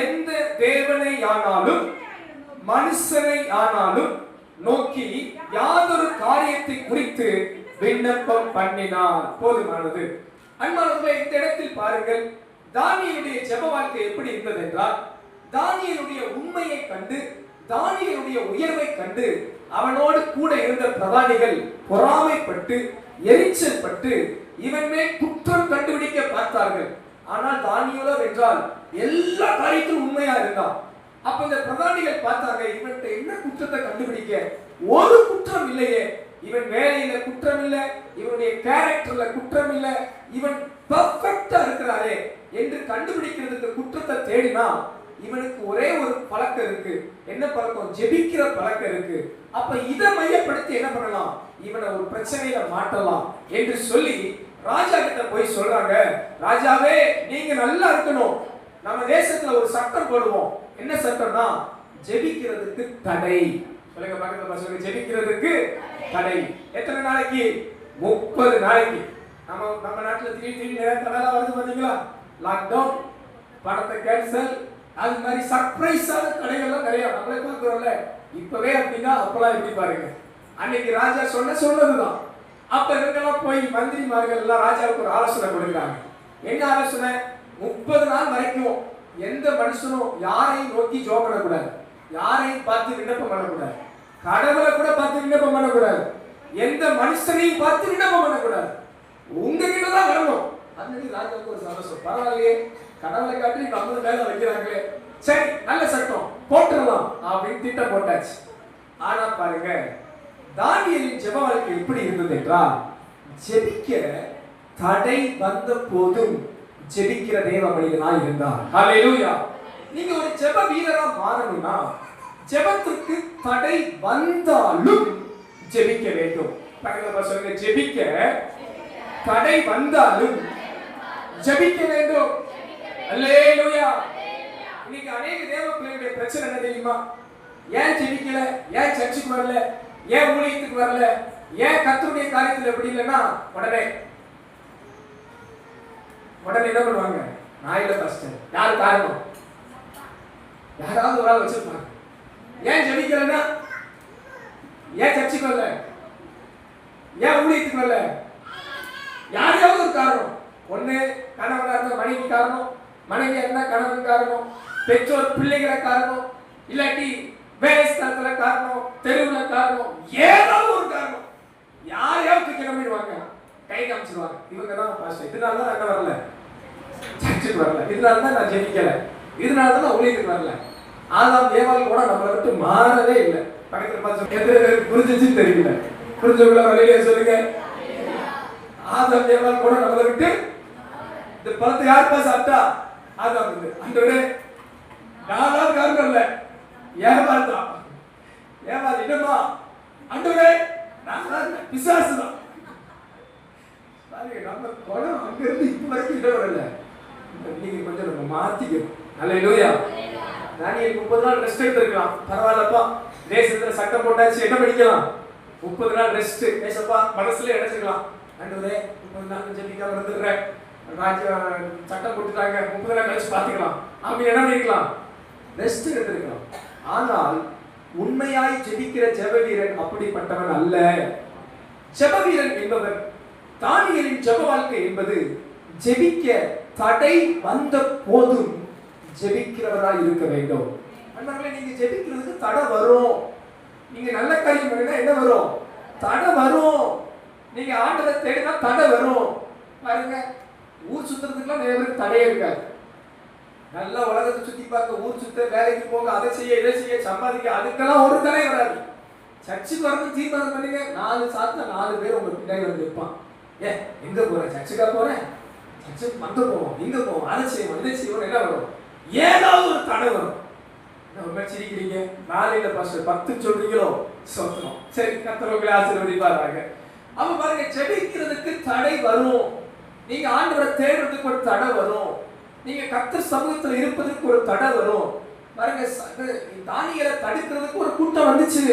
எந்த தேவனை ஆனாலும் மனுஷனை ஆனாலும் நோக்கி யாதொரு காரியத்தை குறித்து விண்ணப்பம் பண்ணினார். போதுமானது. அன்பானவர்களே, இந்த இடத்தில் பாருங்கள், தானியேலுடைய ஜெப வாழ்க்கை எப்படி இருந்தது என்றால், தானியேலுடைய உண்மையை கண்டு, தானியேலுடைய உயர்வை கண்டு அவனோடு கூட இருந்த பிரதானிகள் பொறாமைப்பட்டு எரிச்சல் பட்டு இவன் மேல் குற்றம் கண்டுபிடிக்க பார்த்தார்கள். ஆனால் தானியேலோ என்றால் எல்லா காரியத்திலும் உண்மையா இருந்தான். அப்ப இந்த பிரதானிகள் பார்த்தாங்க, இவன்கிட்ட என்ன குற்றத்தை கண்டுபிடிக்க? ஒரு குற்றம் இல்லையே, இவன் வேலையில குற்றம் இல்லை, இவனுடைய கேரக்டர்ல குற்றம் இல்லை, இவன் பெர்ஃபெக்ட்டா இருக்கிறாரே என்று கண்டுபிடிக்கிறதுக்கு குற்றத்தை தேடினா இவனுக்கு ஒரே ஒரு பழக்கம் இருக்கு. என்ன பழக்கம்? ஜெபிக்கிற பழக்கம் இருக்கு. அப்ப இதை மையப்படுத்தி என்ன பண்ணலாம்? இவனை ஒரு பிரச்சனையில மாட்டலாம் என்று சொல்லி ராஜா கிட்ட போய் சொல்றாங்க, ராஜாவே, நீங்க நல்லா இருக்கணும், நம்ம தேசத்துல ஒரு சட்டம் போடுவோம். என்ன சட்டம்னா, ஜெபிக்கிறதுக்கு தடை. சொல்லுங்க பக்கத்துல பசங்க, ஜெபிக்கிறதுக்கு தடை. எத்தனை நாளைக்கு? 30 நாளைக்கு. நம்ம நாட்டுல திடீர்னு நிறைய தடை வருது பாத்தீங்களா? லாக்டவுன், படத்தை கேன்சல், அது மாதிரி சர்ப்ரைஸான தடைகள்லாம் நிறைய நம்மளே பார்க்கிறோம்ல. இப்பவே அப்படின்னா அப்பெல்லாம் எப்படி பாருங்க. அன்னைக்கு ராஜா சொன்னதுதான். அப்ப இவங்கெல்லாம் போய் மந்திரிமார்கள் எல்லாம் ராஜாவுக்கு ஒரு ஆலோசனை கொடுக்குறாங்க. என்ன ஆலோசனை? 30 நாள் வரைக்கும் எந்த மனுஷனும் யாரையும் நோக்கி ஜெபம் பண்ணக்கூடாது, யாரையும் பார்த்து விண்ணப்பம் பண்ணக்கூடாது, கடவுளை கூட பார்த்து விண்ணப்பம் பண்ணக்கூடாது, எந்த மனுஷனையும் பார்த்து விண்ணப்பம் பண்ணக்கூடாது, உங்ககிட்ட தான் வரணும். அன்னைக்கு ராஜாவுக்கு ஒரு ஆலோசனை, பரவாயில்லையே, கடவுளை காட்டி நம்ம மேல வைக்கிறாங்களே, சரி நல்ல சட்டம் போட்டுடலாம் அப்படின்னு திட்டம் போட்டாச்சு. ஆனா பாருங்க, தானியேலின் ஜெப வாழ்க்கை எப்படி இருந்தது என்றால், ஜெபிக்க தடை வந்த போதும் ஜெபிக்கிற தேவ மனிதனாய் இருந்தார். ஹalleluya. நீங்க ஒரு ஜெப வீரரா மாறணும்னா ஜெபத்துக்கு தடை வந்தாலும் ஜெபிக்க வேண்டும். பக்கத்துல சொல்லுங்க, ஜெபிக்க தடை வந்தாலும் ஜெபிக்க வேண்டும். ஹalleluya. இன்னைக்கு अनेक தேவ பிள்ளைகளுடைய பிரச்சனை என்ன தெரியுமா? ஏன் ஜெபிக்கல? ஏன் சர்ச்சுக்கு வரல? ஏன் ஊழியத்துக்கு வரல? ஏன் கர்த்தருடைய காரியத்துல எப்படி இல்லைன்னா உடனே என்ன பண்ணுவாங்க? நான் இல்ல பாஸ்டர். யார் காரணம்? யாராவது ஒரு ஆள் வச்சிருப்பாங்க. ஏன் ஜெபிக்கலன்னா? ஏன் சர்ச்சுக்கு வரல? ஏன் ஊழியத்துக்கு வரல? யாரையாவது ஒரு காரணம். ஒண்ணு கணவனா இருந்தா மனைவி காரணம், மனைவியா இருந்தா கணவன் காரணம், பெற்றோர் பிள்ளைகளை காரணம், இல்லாட்டி வேலை ஸ்தலத்துல காரணம், தெருவுல காரணம், ஏதாவது ஒரு காரணம். யாரையாவது கிளம்பிடுவாங்க, கை காமிச்சிருவாங்க. இவங்க தான் பாஸ்டர், இதனால தான் நான் வரல, சர்ச்சுக்கு வரல, இதனால தான் நான் ஜெபிக்கல, இதனால தான் நான் ஊழியத்துக்கு வரல. ஆதாம் ஏவாள் கூட நம்மளை விட்டு மாறவே இல்லை. பக்கத்துல பார்த்து புரிஞ்சிச்சுன்னு தெரியல. புரிஞ்சவங்கள வழியிலே சொல்லுங்க. ஆதாம் ஏவாள் கூட நம்மளை விட்டு, இந்த பழத்தை யாருப்பா சாப்பிட்டா? ஆதாம் வந்து அந்தோட யாராவது காரணம் இல்லை, ஏவாள் தான். ஏவாள் என்னமா? அந்தோட நான் பிசாசு தான். நம்ம குணம் அங்கிருந்து இப்ப வரைக்கும் இடம் வரல. நீங்க கொஞ்சம் நம்ம மாத்திக்கணும். அல்லேலூயா. தானியேல் 30 நாள் ரெஸ்ட் எடுத்திருக்கலாம், பரவாயில்லப்பா. தேசத்துல சட்டம் போட்டாச்சு, என்ன படிக்கலாம்? 30 நாள் ரெஸ்ட். ஏசப்பா மனசுல நினைச்சுக்கலாம், ஆண்டவரே 30 நாள் ஜெபிக்காம இருந்துடுறேன், சட்டம் போட்டுட்டாங்க, 30 நாள் கழிச்சு பார்த்துக்கலாம் அப்படி என்ன பண்ணிருக்கலாம், ரெஸ்ட் எடுத்திருக்கலாம். ஆனால் உண்மையாய் ஜெபிக்கிற ஜெப வீரன் அப்படிப்பட்டவன் அல்ல. ஜெப வீரன் என்பவர், தானியேலின் ஜெப வாழ்க்கை என்பது ஜெபிக்க தடை வந்த போதும் ஜெபிக்கிறவராய் இருக்க வேண்டும். அண்ணாங்களே, நீங்க ஜெபிக்கிறதுக்கு தடை வரும். நீங்க நல்ல காரியம் பண்ணினா என்ன வரும், தடை வரும். நீங்க ஆண்டவரை தேடினா தடை வரும். பாருங்க, ஊர் சுத்துறதுக்குலாம் நிறைய பேருக்கு தடையே இருக்காது. நல்லா உலகத்தை சுத்தி பார்க்க, ஊர் சுத்த, வேலைக்கு போக, அதை செய்ய இதை செய்ய, சம்பாதிக்க, அதுக்கெல்லாம் ஒரு தடை வராது. சர்ச்சுக்கு வரணும் தீர்மானம் பண்ணுங்க, 4 சாத்தினா 4 பேர் உங்க பின்னாடி வந்து நிற்பான். எங்க போறேன், சர்ச்சுக்கா போறேன், சர்ச்சுக்கு மந்த போவோம், இங்க போவோம், அதை செய்வோம், இதை செய்வோம், என்ன வரும், ஏதாவது ஒரு தடை வரும். சிரிக்கிறீங்க, 4 இல்ல பாஸ்டர் 10 சொல்றீங்களோ, சொத்தணும். சரி, கர்த்தர் ஆசீர்வதிப்பாராங்க. அப்ப பாருங்க, ஜெபிக்கிறதுக்கு தடை வரும். நீங்க ஆண்டவரை தேடுறதுக்கு ஒரு தடை வரும். நீங்க கர்த்தர் சமூகத்துல இருப்பதற்கு ஒரு தடை வரும். பாருங்க, தானியேலை தடுக்கிறதுக்கு ஒரு கூட்டம் வந்துச்சு.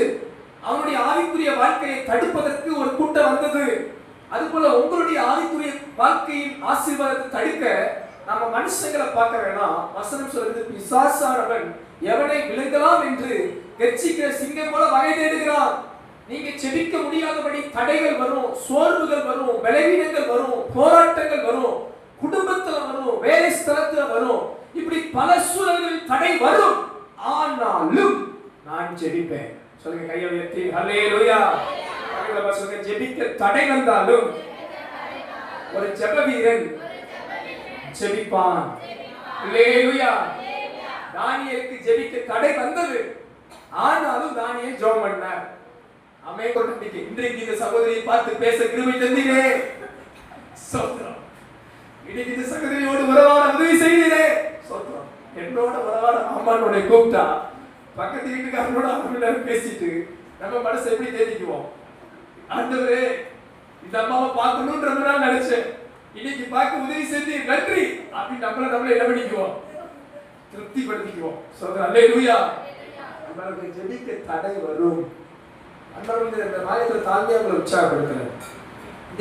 அவனுடைய ஆவிக்குரிய வாழ்க்கையை தடுப்பதற்கு ஒரு கூட்டம் வந்தது. அதுபோல உங்களுடைய ஆவிக்குரிய வாழ்க்கையின் ஆசீர்வாதத்தை தடுக்க நம்ம மனுஷங்களை பார்க்க வேணாம். வசனம் சொல்றது, பிசாசானவன் எவனை விழுங்கலாம் என்று கெர்ச்சிக்கிற சிங்கம் போல வகை தேடுகிறான். நீங்க செபிக்க முடியாதபடி தடைகள் வரும், சோர்வுகள் வரும், பலவீனங்கள் வரும், போராட்டங்கள் வரும், குடும்பத்துல வரும், வேலை ஸ்தலத்துல வரும், இப்படி பல சூழல்களில் தடை வரும். ஆனாலும் நான் ஜெபிப்பேன். சொல்லுங்க, கையை உயர்த்தி ஹல்லேலூயா. சொல்லுங்க, ஜெபிக்க தடை வந்தாலும் ஒரு ஜெப வீரன் ஜெபிப்பான். ஹல்லேலூயா. தானியேலுக்கு ஜெபிக்க தடை வந்தது, ஆனாலும் தானியேல் ஜெபம் பண்ணார். ஆமென். இன்றைக்கு இந்த சகோதரியை பார்த்து பேச கிருபை தந்தீரே, ஸ்தோத்திரம். இன்னைக்கு இந்த சகோதரியோடு உறவாட உதவி செய்தீரே, ஸ்தோத்திரம். என்னோட உறவாட அம்மானோட கூப்பிட்டா பக்கத்து வீட்டுக்காரனோட அவங்களோட பேசிட்டு நம்ம மனசை எப்படி தேடிக்குவோம். ஆண்டவரே, இந்த அம்மாவை பார்க்கணும்னு ரொம்ப நாள் நினைச்சேன், இன்னைக்கு பார்க்க உதவி செஞ்சு நன்றி அப்படின்னு நம்மள என்ன பண்ணிக்குவோம், திருப்திப்படுத்திக்குவோம். சொல்ற அல்லேலூயா. நம்மளுக்கு ஜெபிக்க தடை வரும். அன்பர்களுக்கு இந்த மாயத்தில் தாழ்மையா உங்களை உற்சாகப்படுத்துறேன்.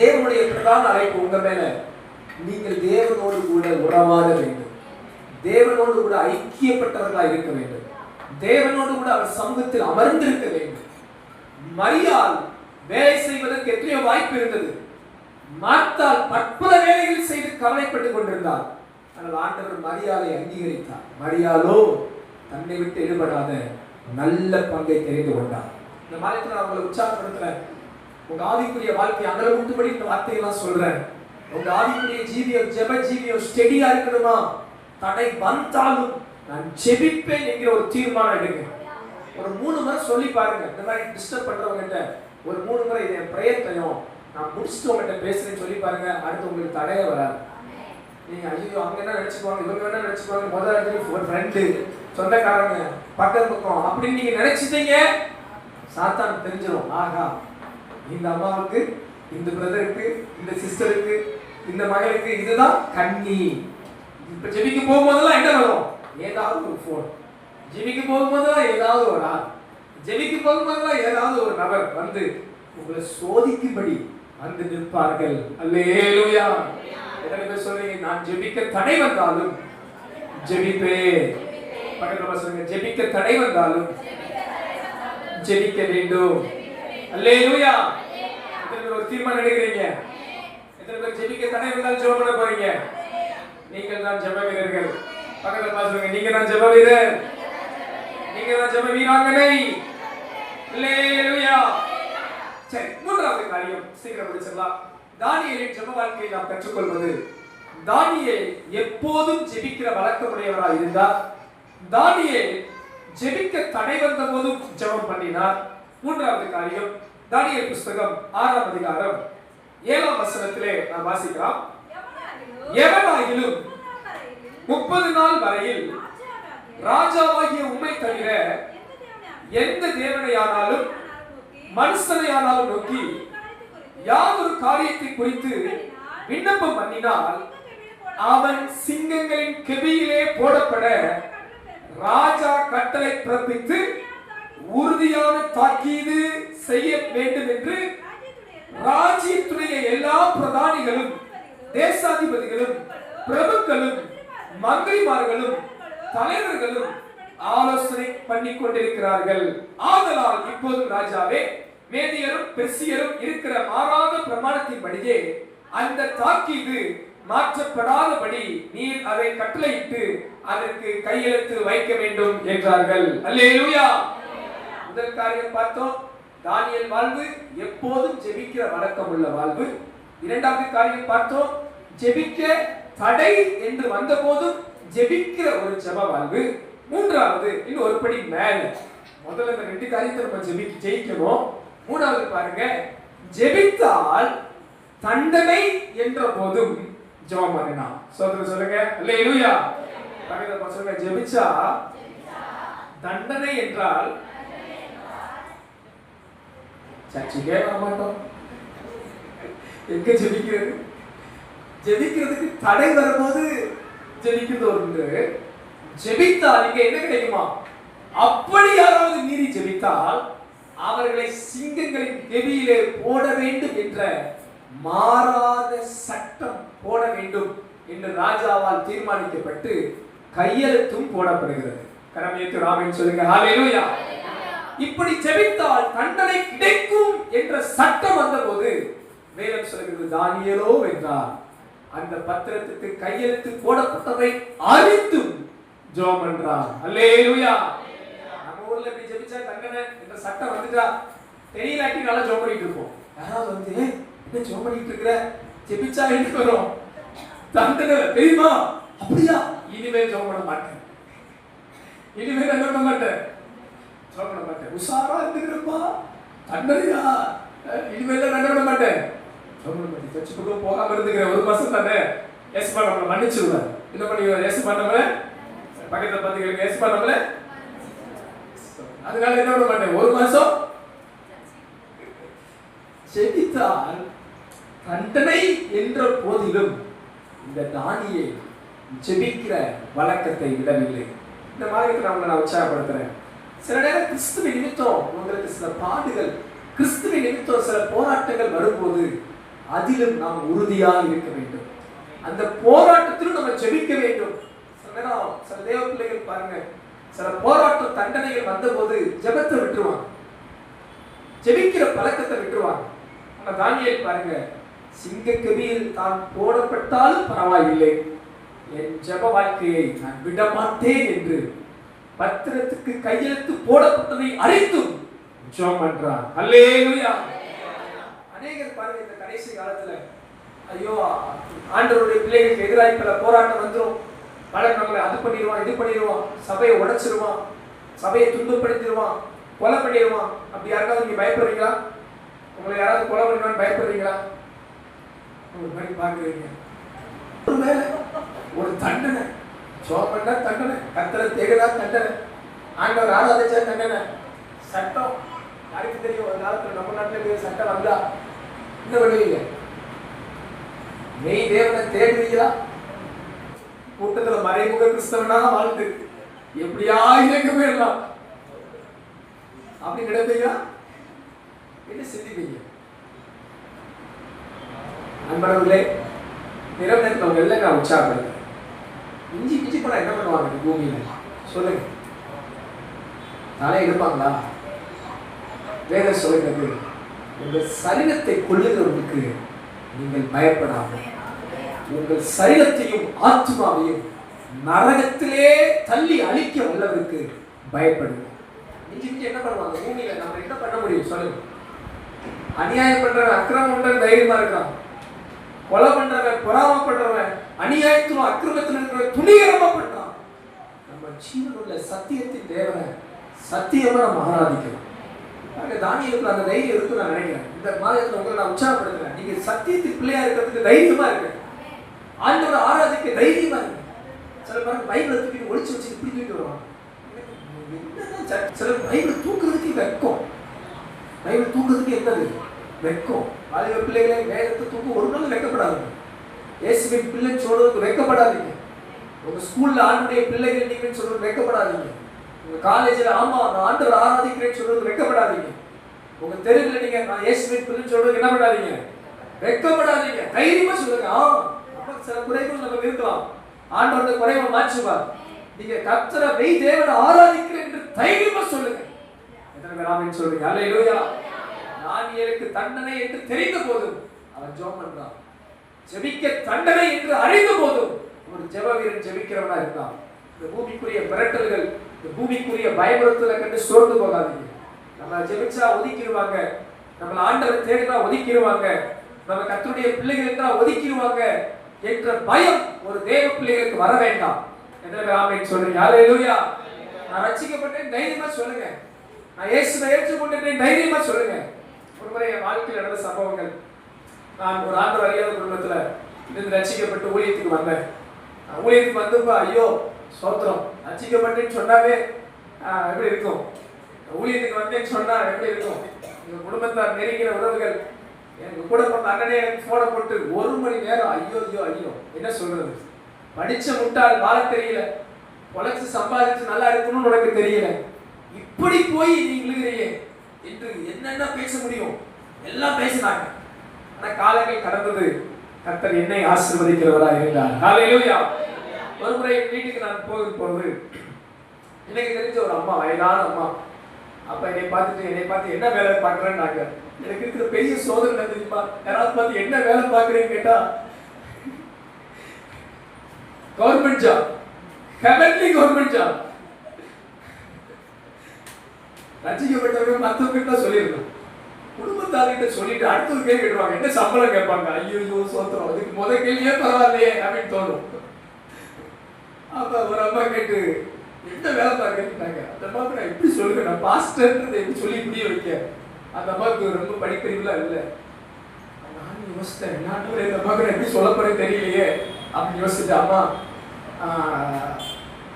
தேவனுடைய பிரதான அழைப்பு உங்க மேல, நீங்கள் தேவனோடு கூட உறவாட வேண்டும், தேவனோடு கூட ஐக்கியப்பட்டவர்களாக இருக்க வேண்டும், தேவனோடு கூட அவர் சமூகத்தில் அமர்ந்திருக்க வேண்டும். மரியாள் வேலை செய்வதற்கு எத்தனையோ வாய்ப்பு இருந்தது. மார்த்தாள் பற்பல வேலைகள் செய்து கவலைப்பட்டுக் கொண்டிருந்தார். ஆனால் ஆண்டவர் மரியாளை அங்கீகரித்தார். மரியாளோ தன்னை விட்டு ஈடுபடாத நல்ல பங்கை தெரிந்து கொண்டார். இந்த மாதத்தில் நான் உங்களை உற்சாகப்படுத்துறேன். உங்க ஆவிக்குரிய வாழ்க்கை அகல விட்டுபடி இந்த வார்த்தையெல்லாம் சொல்றேன். உங்க ஆவிக்குரிய ஜீவியம், ஜெப ஜீவியம் ஸ்டெடியா இருக்கணுமா? தடை வந்தாலும் நான் ஜெபிப்பேன் என்கிற ஒரு தீர்மானம் எடுங்க. ஒரு 3 முறை சொல்லி பாருங்க. இந்த மாதிரி டிஸ்டர்ப் பண்றவங்க ஒரு 3 முறை இதை பிரேயர் டைம் நான் முடிச்சுட்டு உங்ககிட்ட பேசுறேன்னு சொல்லி பாருங்க. அடுத்து உங்களுக்கு தடையே வராது. நீங்க ஐயோ அவங்க என்ன நினைச்சுக்குவாங்க, இவங்க என்ன நினைச்சுக்குவாங்க, முதல்ல ஒரு ஃப்ரெண்டு, சொந்தக்காரங்க, பக்கம் பக்கம் அப்படின்னு நீங்க நினைச்சிட்டீங்க, சாத்தான் தெரிஞ்சிடும். ஆகா, இந்த அம்மாவுக்கு, இந்த பிரதருக்கு, இந்த சிஸ்டருக்கு, இந்த மகளுக்கு இதுதான் கண்ணி. இப்ப ஜெபிக்க போகும்போதெல்லாம் என்ன வரும், ஏதாவது ஒரு போன். ஜெபிக்க போகும்போதெல்லாம் ஏதாவது ஒரு ஆள், ஜெபிக்க போகும்போதெல்லாம் ஏதாவது ஒரு நபர் வந்து உங்களை சோதிக்கும்படி வந்து நிற்பார்கள். அல்லேலூயா. எத்தனை பேர் சொல்றீங்க, நான் ஜெபிக்க தடை வந்தாலும் ஜெபிப்பேன். பக்கத்துல சொல்லுங்க, ஜெபிக்க தடை வந்தாலும் ஜெபிக்க வேண்டும். அல்லேலூயா. எத்தனை பேர் ஒரு தீர்மானம் எடுக்கிறீங்க? எத்தனை பேர் ஜெபிக்க தடை வந்தாலும் ஜெபம் பண்ண போறீங்க? நீங்கள் தான் ஜெப வீரர்கள். பக்கத்துல சொல்லுங்க, நீங்க தான் ஜெப வீரர், நீங்க தான் ஜெப வீராங்கனை. அல்லேலூயா. சரி, 3வது காரியம் சீக்கிரம் முடிச்சிடலாம். தானியேலின் ஜெப வாழ்க்கையை நாம் கற்றுக்கொள்வது, தானியேல் எப்போதும் ஜெபிக்கிற வழக்கமுடையவராய் இருந்தார். தானியேல் ஜெபிக்க தடை வந்த போதும் ஜெபம் பண்ணினார். 3வது காரியம், தானியேல் புஸ்தகம் 6ஆம் அதிகாரம் 7ஆம் வசனத்திலே நாம் வாசிக்கலாம். எவனாகிலும் 30 நாள் வரையில் ராஜாவாகிய உம்மை தவிர எந்த தேவனையானாலும் மனுஷனையானாலும் நோக்கி யாதொரு காரியத்தை குறித்து விண்ணப்பம் பண்ணினால் அவன் சிங்கங்களின் கெபியிலே போடப்பட ராஜா கட்டளை பிறப்பித்து உறுதியான தாக்கீது செய்ய வேண்டும் என்று ராஜ்யத்துடைய எல்லா பிரதானிகளும் தேசாதிபதிகளும் பிரபுக்களும் மந்திரிமார்களும் தலைவர்களும் ஆலோசனை பண்ணி கொண்டிருக்கிறார்கள். ஆதலால் இப்போதும் ராஜாவே, மேதியரும் பெர்சியரும் இருக்கிற மாறாத பிரமாணத்தின்படியே அந்த தாக்கீது மாற்றப்படாதபடி நீர் அதை கட்டளையிட்டு அதற்கு கையெழுத்து வைக்க வேண்டும் என்றார்கள். அல்லேலூயா. முதல் காரியம் பார்த்தோம், தானியேல் வாழ்வு எப்போதும் ஜெபிக்கிற வழக்கம் உள்ள வாழ்வு. இரண்டாவது காரியம் பார்த்தோம், ஜெபிக்க தடை என்று வந்த போதும் ஜெபிக்கிற ஒரு ஜெப வாழ்வு. மூன்றாவது இன்னும் ஒரு படி மேல, முதல்ல இந்த ரெண்டு காரியத்தை நம்ம ஜெயிக்கணும். மூணாவது பாருங்க, ஜெபித்தால் தண்டனை என்ற போதும் ஜெபம் பண்ணலாம். சொல்லுங்க அல்லேலூயா. பக்கத்துல சொல்லுங்க, ஜெபிச்சா தண்டனை என்றால் சர்ச்சுக்கே வர மாட்டோம். எங்க ஜெபிக்கிறது? ஜெபிக்கிறதுக்கு தடை வரும்போது ஜெபிக்கிறது ஒன்று. ஜெபித்தால் இங்க என்ன கிடைக்குமா? அப்படி யாராவது மீறி ஜெபித்தால் அவர்களை சிங்கங்களின் கெபியிலே போட வேண்டும் என்ற மாறாத சட்டம் போட வேண்டும் என்று ராஜாவால் தீர்மானிக்கப்பட்டு கையெழுத்தும் போடப்படுகிறது. கரமேத்து ராமன் சொல்லுங்க ஹல்லேலூயா. இப்படி ஜெபித்தால் தண்டனை கிடைக்கும் என்ற சட்டம் வந்தபோது வேதம் சொல்கிறது, தானியேலோ என்றார் அந்த பத்திரத்துக்கு கையெழுத்து போடப்பட்டதை அறிந்தும் ஜெபம் பண்றார். அல்லேலூயா. நம்ம ஊர்ல இப்படி ஜெபிச்சா தண்டனை என்ற சட்டம் வந்துட்டா தெரியலாட்டி நல்லா ஜெபம் பண்ணிட்டு இருப்போம். யாராவது வந்து என்ன ஜெபம் பண்ணிட்டு இருக்கிற, ஜெபிச்சா என்ன வரும்? தண்டனை தெரியுமா? அப்படியா? இனிமேல் ஜெபம் பண்ண மாட்டேன், இனிமேல் என்ன பண்ண மாட்டேன், ஜெபம் பண்ண மாட்டேன், உஷாரா இருந்துக்கிறப்பா, தண்டனையா, இனிமேல் என்ன பண்ண மாட்டேன், ஜெபம் பண்ண மாட்டேன், சர்ச்சு பக்கம் போகாம இருந்துக்கிறேன், ஒரு மாசம் தானே, ஏசுப்பா நம்மளை மன்னிச்சிருவார். என்ன பண்ணுவார்? ஏசுப்பா நம்மள பக்கத்துல பாத்தீங்கன்னா ஏசுப்பா நம்மள, அதனால என்ன பண்ண மாட்டேன், ஒரு மாசம் ஜெபித்தால் தண்டனை என்ற போதிலும் இந்த தானியேல் ஜெபிக்கிற வழக்கத்தை விடவில்லை. இந்த மாதிரி நான் உற்சாகப்படுத்துறேன். சில நேரம் கிறிஸ்துவ நிமித்தம் உங்களுக்கு சில பாடுகள், கிறிஸ்துவ நிமித்தம் சில போராட்டங்கள் வரும்போது அதிலும் நாம் உறுதியாக இருக்க வேண்டும். அந்த போராட்டத்திலும் நம்ம ஜெபிக்க வேண்டும். சில தேவ பிள்ளைகள் பாருங்க, சில போராட்ட தண்டனைகள் வந்த போது ஜெபத்தை விட்டுருவாங்க, ஜெபிக்கிற பழக்கத்தை விட்டுருவாங்க. ஆனா தானியேல் பாருங்க, சிங்க கெபியில் தான் போடப்பட்டாலும் பரவாயில்லை, என் ஜெப வாழ்க்கையை நான் விட மாட்டேன் என்று பத்திரத்துக்கு கையெழுத்து போடப்பட்டதை அறிந்தும் ஜெபம் பண்றார். அல்லேலூயா. அநேகர் பாருங்க இந்த கடைசி காலத்துல, ஐயோ ஆண்டவருடைய பிள்ளைகளுக்கு எதிராக பல போராட்டம் வந்துடும், பலர் நம்மளை அது பண்ணிடுவான், இது பண்ணிடுவான், சபையை உடைச்சிருவான், சபையை துன்பப்படுத்திடுவான், கொலை பண்ணிடுவான். அப்படி யாருக்காவது நீங்க பயப்படுறீங்களா? உங்களை யாராவது கொலை பண்ணுவான்னு பயப்படுறீங்களா? ஒரு மாதிரி பாக்குறீங்க. ஒரு தண்டனை, சோப்பண்டா தண்டனை, கத்தரை தேகதா தண்டனை, ஆண்டவர் ஆராதிச்சா தண்டனை, சட்டம் யாருக்கு தெரியும்? ஒரு காலத்துல நம்ம நாட்டில் சட்டம் வந்தா என்ன பண்ணுவீங்க? மெய் தேவனை தேடுவீங்களா? கூட்டத்துல மறைமுக கிறிஸ்தவனா வாழ்ந்து எப்படியா இறங்க போயிடலாம் அப்படி நினைப்பீங்களா? என்ன சிந்திப்பீங்க? நண்பர்களே, இரவு நேரத்தில் அவங்க எல்லாம் நான் உற்சாகப்படுறேன். இஞ்சி பிஞ்சி போனா என்ன பண்ணுவாங்க பூமியில? சொல்லுங்க, தலை எடுப்பாங்களா? வேதம் சொல்லுகிறது, உங்கள் சரீரத்தை கொள்ளுகிறவர்களுக்கு நீங்கள் பயப்படாமல் உங்கள் சரீரத்தையும் ஆத்மாவையும் நரகத்திலே தள்ளி அழிக்க வல்லவருக்கு பயப்படுங்க. இஞ்சி பிஞ்சி என்ன பண்ணுவாங்க பூமியில? நம்ம என்ன பண்ண முடியும் சொல்லுங்க? அநியாயம் பண்றவன், அக்கிரமம் பண்றவன் தைரியமா இருக்கான், கொலை பண்றவன், பொறாமப்படுறவன், அநியாயத்திலும் அக்கிரமத்திலும் இருக்கிற துணிகரமா பண்றான். நம்ம ஜீவனுள்ள சத்தியத்தின் தேவனை சத்தியமா நம்ம ஆராதிக்கலாம். தானியேலுக்கு அந்த தைரியம் இருக்குன்னு நான் நினைக்கிறேன். இந்த மாதத்துல உங்களை நான் உற்சாகப்படுத்துறேன். நீங்க சத்தியத்தின் பிள்ளையா இருக்கிறதுக்கு தைரியமா இருக்கு, ஆண்டவரை ஆராதிக்க தைரியமா இருக்கு. சில பேர் பைபிளை தூக்கிட்டு ஒளிச்சு வச்சு இப்படி தூக்கிட்டு வருவாங்க. சில பைபிள் தூக்குறதுக்கு வெக்கம், பைபிள் தூக்குறதுக்கு என்னது வெக்கம். வாலிப பிள்ளைகளை வேதத்தை தூக்க ஒரு நாள் வெக்கப்படாதுங்க. இயேசுவின் பிள்ளைன்னு சொல்றதுக்கு வெக்கப்படாதீங்க. உங்க ஸ்கூல்ல ஆண்டுடைய பிள்ளைகள் நீங்கன்னு சொல்றதுக்கு வெக்கப்படாதீங்க. உங்க காலேஜில் ஆமா நான் ஆண்டவர் ஆராதிக்கிறேன்னு சொல்றதுக்கு வெக்கப்படாதீங்க. உங்க தெருவில் நீங்க நான் இயேசுவின் பிள்ளைன்னு சொல்றதுக்கு என்ன பண்ணாதீங்க, வெட்கப்படாதீங்க, தைரியமா சொல்லுங்க. நமக்கு சில குறைகள் நமக்கு இருக்கலாம், ஆண்டவருடைய குறைவை மாற்றுவார். நீங்க கர்த்தரை தேவனை ஆராதிக்கிறேன் என்று தைரியமா சொல்லுங்க. எத்தனை பேர் ஆமென் சொல்றீங்க? அல்லேலூயா. தானியேலுக்கு தண்டனை என்று தெரிந்த போதும் அவன் ஜெபம் பண்றான். ஜெபிக்க தண்டனை என்று அறிந்த போதும் ஒரு ஜெப வீரன் ஜெபிக்கிறவனா இருந்தான். இந்த பூமிக்குரிய மிரட்டல்கள், இந்த பூமிக்குரிய பயமுறுத்தலை கண்டு சோர்ந்து போகாதீங்க. நம்ம ஜெபிச்சா ஒதுக்கிடுவாங்க, நம்ம ஆண்டவரை தேடினா ஒதுக்கிடுவாங்க, நம்ம கர்த்தருடைய பிள்ளைகள் என்றா ஒதுக்கிடுவாங்க என்ற பயம் ஒரு தேவ பிள்ளைகளுக்கு வர வேண்டாம். எத்தனை பேர் ஆமென் சொல்றீங்க? அல்லேலூயா. நான் ரட்சிக்கப்பட்டேன் தைரியமா சொல்லுங்க. நான் இயேசுவை ஏற்றுக்கொண்டேன் தைரியமா சொல்லுங்க. ஒரு முறை என் வாழ்க்கையில் நடந்த சம்பவங்கள். நான் ஒரு ஆண்டவர் அறியாத குடும்பத்துல இருந்து ரட்சிக்கப்பட்டு ஊழியத்துக்கு வந்தேன். ஊழியத்துக்கு வந்தப்ப ஐயோ ஸ்தோத்திரம், ரட்சிக்கப்பட்டேன்னு சொன்னாவே எப்படி இருக்கும், ஊழியத்துக்கு வந்தேன்னு சொன்னா எப்படி இருக்கும். எங்க குடும்பத்தார் நெருங்கின உறவுகள் எனக்கு கூட பிறந்த அண்ணனே எனக்கு போனை போட்டு 1 மணி நேரம் ஐயோ ஐயோ ஐயோ என்ன சொல்றது, படிச்ச முட்டாள், வாழ தெரியல, உழைச்சு சம்பாதிச்சு நல்லா இருக்கணும்னு உனக்கு தெரியல, இப்படி போய் நீ விழுகிறீங்க என்று என்னென்ன பேச முடியும் எல்லாம் பேசினாங்க. ஆனா காலங்கள் கடந்தது, கர்த்தர் என்னை ஆசீர்வதிக்கிறவராக இருந்தார். ஹல்லேலூயா. ஒரு முறை வீட்டுக்கு நான் போகும்போது எனக்கு தெரிஞ்ச ஒரு அம்மா, வயதான அம்மா, அப்ப என்னை பார்த்து என்ன வேலை பார்க்குறேன்னாங்க. எனக்கு இருக்கிற பெரிய சோதனை தெரியுமா, யாராவது பார்த்து என்ன வேலை பார்க்குறேன்னு கேட்டா government job, heavenly government job. ரட்சிக்கப்பட்டவங்க மற்றவங்கிட்ட சொல்லிடணும், குடும்பத்தார்கிட்ட சொல்லிட்டு அடுத்த ஒரு கேள்வி கேட்டுருவாங்க, என்ன சம்பளம் கேட்பாங்க. ஐயோ சோத்திரம், அதுக்கு முதல் கேள்வியே பரவாயில்லையே அப்படின்னு தோணும். அப்ப ஒரு அம்மா கேட்டு என்ன வேலை பார்க்கறாங்க. அந்த அம்மாவுக்கு நான் எப்படி சொல்லுங்க, நான் பாஸ்டர்ன்றதை எப்படி சொல்லி புரிய வைக்க. அந்த அம்மாவுக்கு ரொம்ப படிப்பறிவுலாம் இல்லை. நான் யோசித்தேன், நாட்டு இந்த அம்மாவுக்கு நான் எப்படி சொல்ல போறேன்னு தெரியலையே அப்படின்னு யோசிச்சுட்டு, அம்மா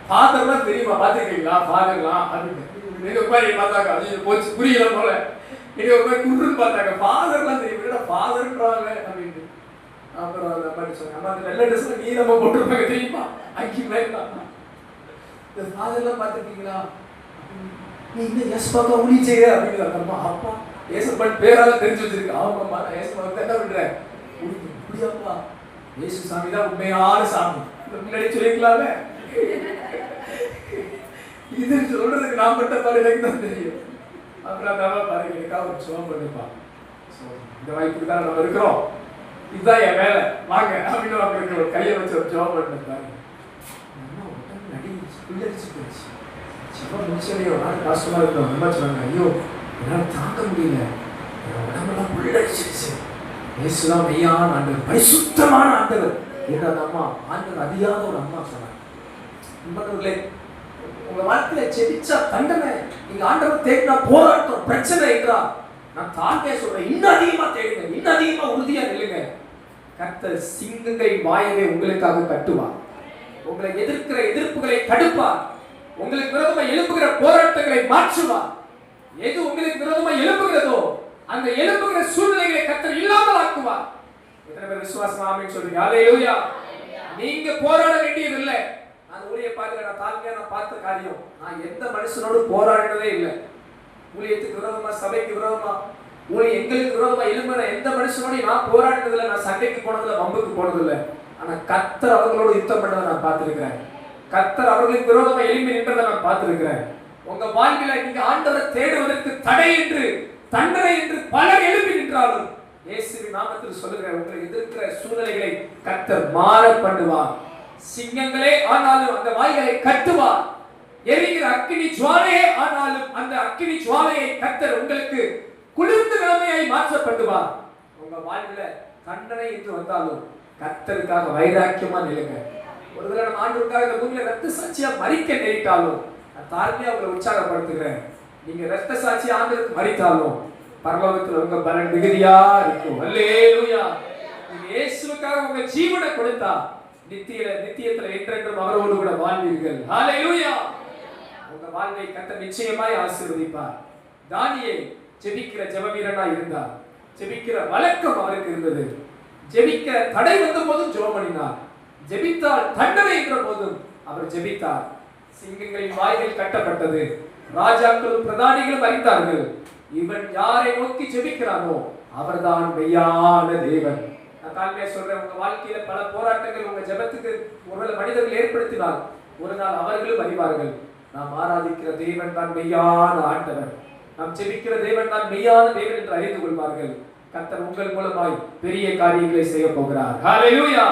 ஃபாதர்லாம் தெரியுமா, பார்த்துருக்கீங்களா ஃபாதர்லாம் அப்படின்னு நீங்க உட்காரி பார்த்தாங்க. அது போச்சு, புரியல போல. நீங்க உட்காரி குருன்னு பார்த்தாங்க, ஃபாதர்லாம் தெரியுமா, ஃபாதர்ன்றாங்க அப்படின்னு. அப்புறம் அந்த அம்மா சொன்னாங்க, அம்மா அந்த வெள்ளை ட்ரெஸ்ல நீளமா போட்டிருப்பாங்க தெரியுமா, அங்கி மேலாம் இந்த ஃபாதர்லாம் பார்த்துருக்கீங்களா, நீ இந்த ஏசப்பாக்கா ஊழி செய்ய அப்படிங்கிற அம்மா. அப்பா ஏசப்பான் பேரால தெரிஞ்சு வச்சிருக்கு. ஆமாம்மா நான் ஏசப்பாவுக்கு என்ன பண்றேன், அப்படியாப்பா ஏசு சாமி தான் உண்மையான சாமி, முன்னாடி சொல்லிக்கலாமே. இது சொல்றதுக்கு நான் பட்ட பாடு எனக்கு தான் தெரியும். அப்புறம் அந்த பாருங்க, எனக்காக ஒரு சுகம் பண்ணிப்பா, இந்த வாய்ப்புக்கு தான் நம்ம இருக்கிறோம், இதுதான் என் வேலை, வாங்க அப்படின்னு அவங்களுக்கு ஒரு கையை வச்சு ஒரு ஜோம் பண்ணிருந்தாங்க. புள்ளடிச்சு போயிடுச்சு. சிவம் முடிச்சலையோ நாள் கஷ்டமா இருக்கிறோம். ரொம்ப சொன்னாங்க, ஐயோ என்னால் தாங்க முடியல, உடம்பெல்லாம் புள்ளடிச்சிருச்சு. இயேசுதான் மெய்யான ஆண்டவர், பரிசுத்தமான ஆண்டவர் என்ற அந்த அம்மா, ஆண்டவர் அறியாத ஒரு அம்மா சொன்னாங்க. நண்பர்களே, உங்க வாழ்க்கையில செபிச்சா தண்டனை, நீங்க ஆண்டவர் தேடினா போராட்டம், பிரச்சனை என்றா நான் தாழ்மையா சொல்றேன், இன்னும் அதிகமா தேடுங்க, இன்னும் அதிகமா உறுதியா நில்லுங்க. கர்த்தர் சிங்கங்கள் வாயவே உங்களுக்காக கட்டுவார். உங்களை எதிர்க்கிற எதிர்ப்புகளை தடுப்பார். உங்களுக்கு விரோதமா எழுப்புகிற போராட்டங்களை மாற்றுவார். எது உங்களுக்கு விரோதமா எழுப்புகிறதோ அந்த எழுப்புகிற சூழ்நிலைகளை கர்த்தர் இல்லாமல் ஆக்குவார். எத்தனை பேர் விசுவாசமா ஆமென் சொல்றீங்க? அல்லேலூயா. நீங்க போராட வேண்டியது இல்லை. நான் ஊழிய பார்க்கல, நான் தாழ்மையா நான் பார்த்த காரியம், நான் எந்த மனுஷனோடு போராடினதே இல்லை. ஊழியத்துக்கு விரோதமா, சபைக்கு விரோதமா, ஊழிய எங்களுக்கு விரோதமா எழும்புற எந்த மனுஷனோடு நான் போராடினதில்லை. நான் சண்டைக்கு போனதில்லை, வம்புக்கு போனதில்லை. ஆனா கர்த்தர் அவர்களோடு யுத்தம் பண்ணதை நான் பார்த்திருக்கிறேன். கர்த்தர் அவர்களுக்கு விரோதமா எழும்பி நின்றதை நான் பார்த்திருக்கிறேன். உங்க வாழ்க்கையில நீங்க ஆண்டவரை தேடுவதற்கு தடை என்று, தண்டனை என்று பலர் எழுப்பி நின்றாலும் இயேசுவின் நாமத்தில் சொல்லுகிறேன், உங்களை எதிர்க்கிற சூழ்நிலைகளை கர்த்தர் மாற பண்ணுவார். சிங்கங்களே ஆனாலும் அந்த வாய்களை கட்டுவார். எரிகிற அக்கினி ஜுவாலையே ஆனாலும் அந்த அக்கினி ஜுவாலையை கர்த்தர் உங்களுக்கு குளிர்ந்த நிலைமையை மாற்றப்படுவார். உங்க வாழ்வில தண்டனை என்று வந்தாலும் கர்த்தருக்காக வைராக்கியமா நிலுங்க. ஒருவேளை நம்ம ஆண்டவருக்காக இந்த பூமியில ரத்த சாட்சியா மரிக்க நேரிட்டாலும் நான் தாழ்மையா உங்களை உற்சாகப்படுத்துகிறேன். நீங்க ரத்த சாட்சியா ஆண்டவருக்கு மரித்தாலும் பரலோகத்துல உங்க பலன் மிகுதியா இருக்கும். அல்லேலூயா. நீங்க இயேசுவுக்காக உங்க ஜீவனை கொடுத்தா நித்தியத்துல என்றென்றும் அவரோடு கூட வாழ்வீர்கள். அல்லேலூயா. உங்க வாழ்வை கர்த்தர் நிச்சயமாய் ஆசீர்வதிப்பார். தானியேல் ஜெபிக்கிற ஜெபவீரனா இருந்தார். ஜெபிக்கிற வழக்கம் அவருக்கு இருந்தது. ஜெபிக்க தடை வந்த போதும் ஜெபம் பண்ணினார். ஜெபித்தால் தண்டனை என்ற போதும் அவர் ஜெபித்தார். சிங்கங்களின் வாய்கள் கட்டப்பட்டது. ராஜாக்களும் பிரதானிகளும் அறிந்தார்கள். இவன் யாரை நோக்கி ஜெபிக்கிறானோ அவர்தான் மெய்யான தேவன். நான் தாழ்மையா சொல்றேன், உங்க வாழ்க்கையில பல போராட்டங்கள் உங்க ஜெபத்துக்கு ஒருவேளை மனிதர்கள் ஏற்படுத்தினால் ஒரு நாள் அவர்களும் அறிவார்கள், நாம் ஆராதிக்கிற தேவன் தான் மெய்யான ஆண்டவர், நாம் ஜெபிக்கிற தேவன் தான் மெய்யான தேவன் என்று அறிந்து கொள்வார்கள். கர்த்தர் உங்கள் மூலமாய் பெரிய காரியங்களை செய்ய போகிறார். ஹல்லேலூயா.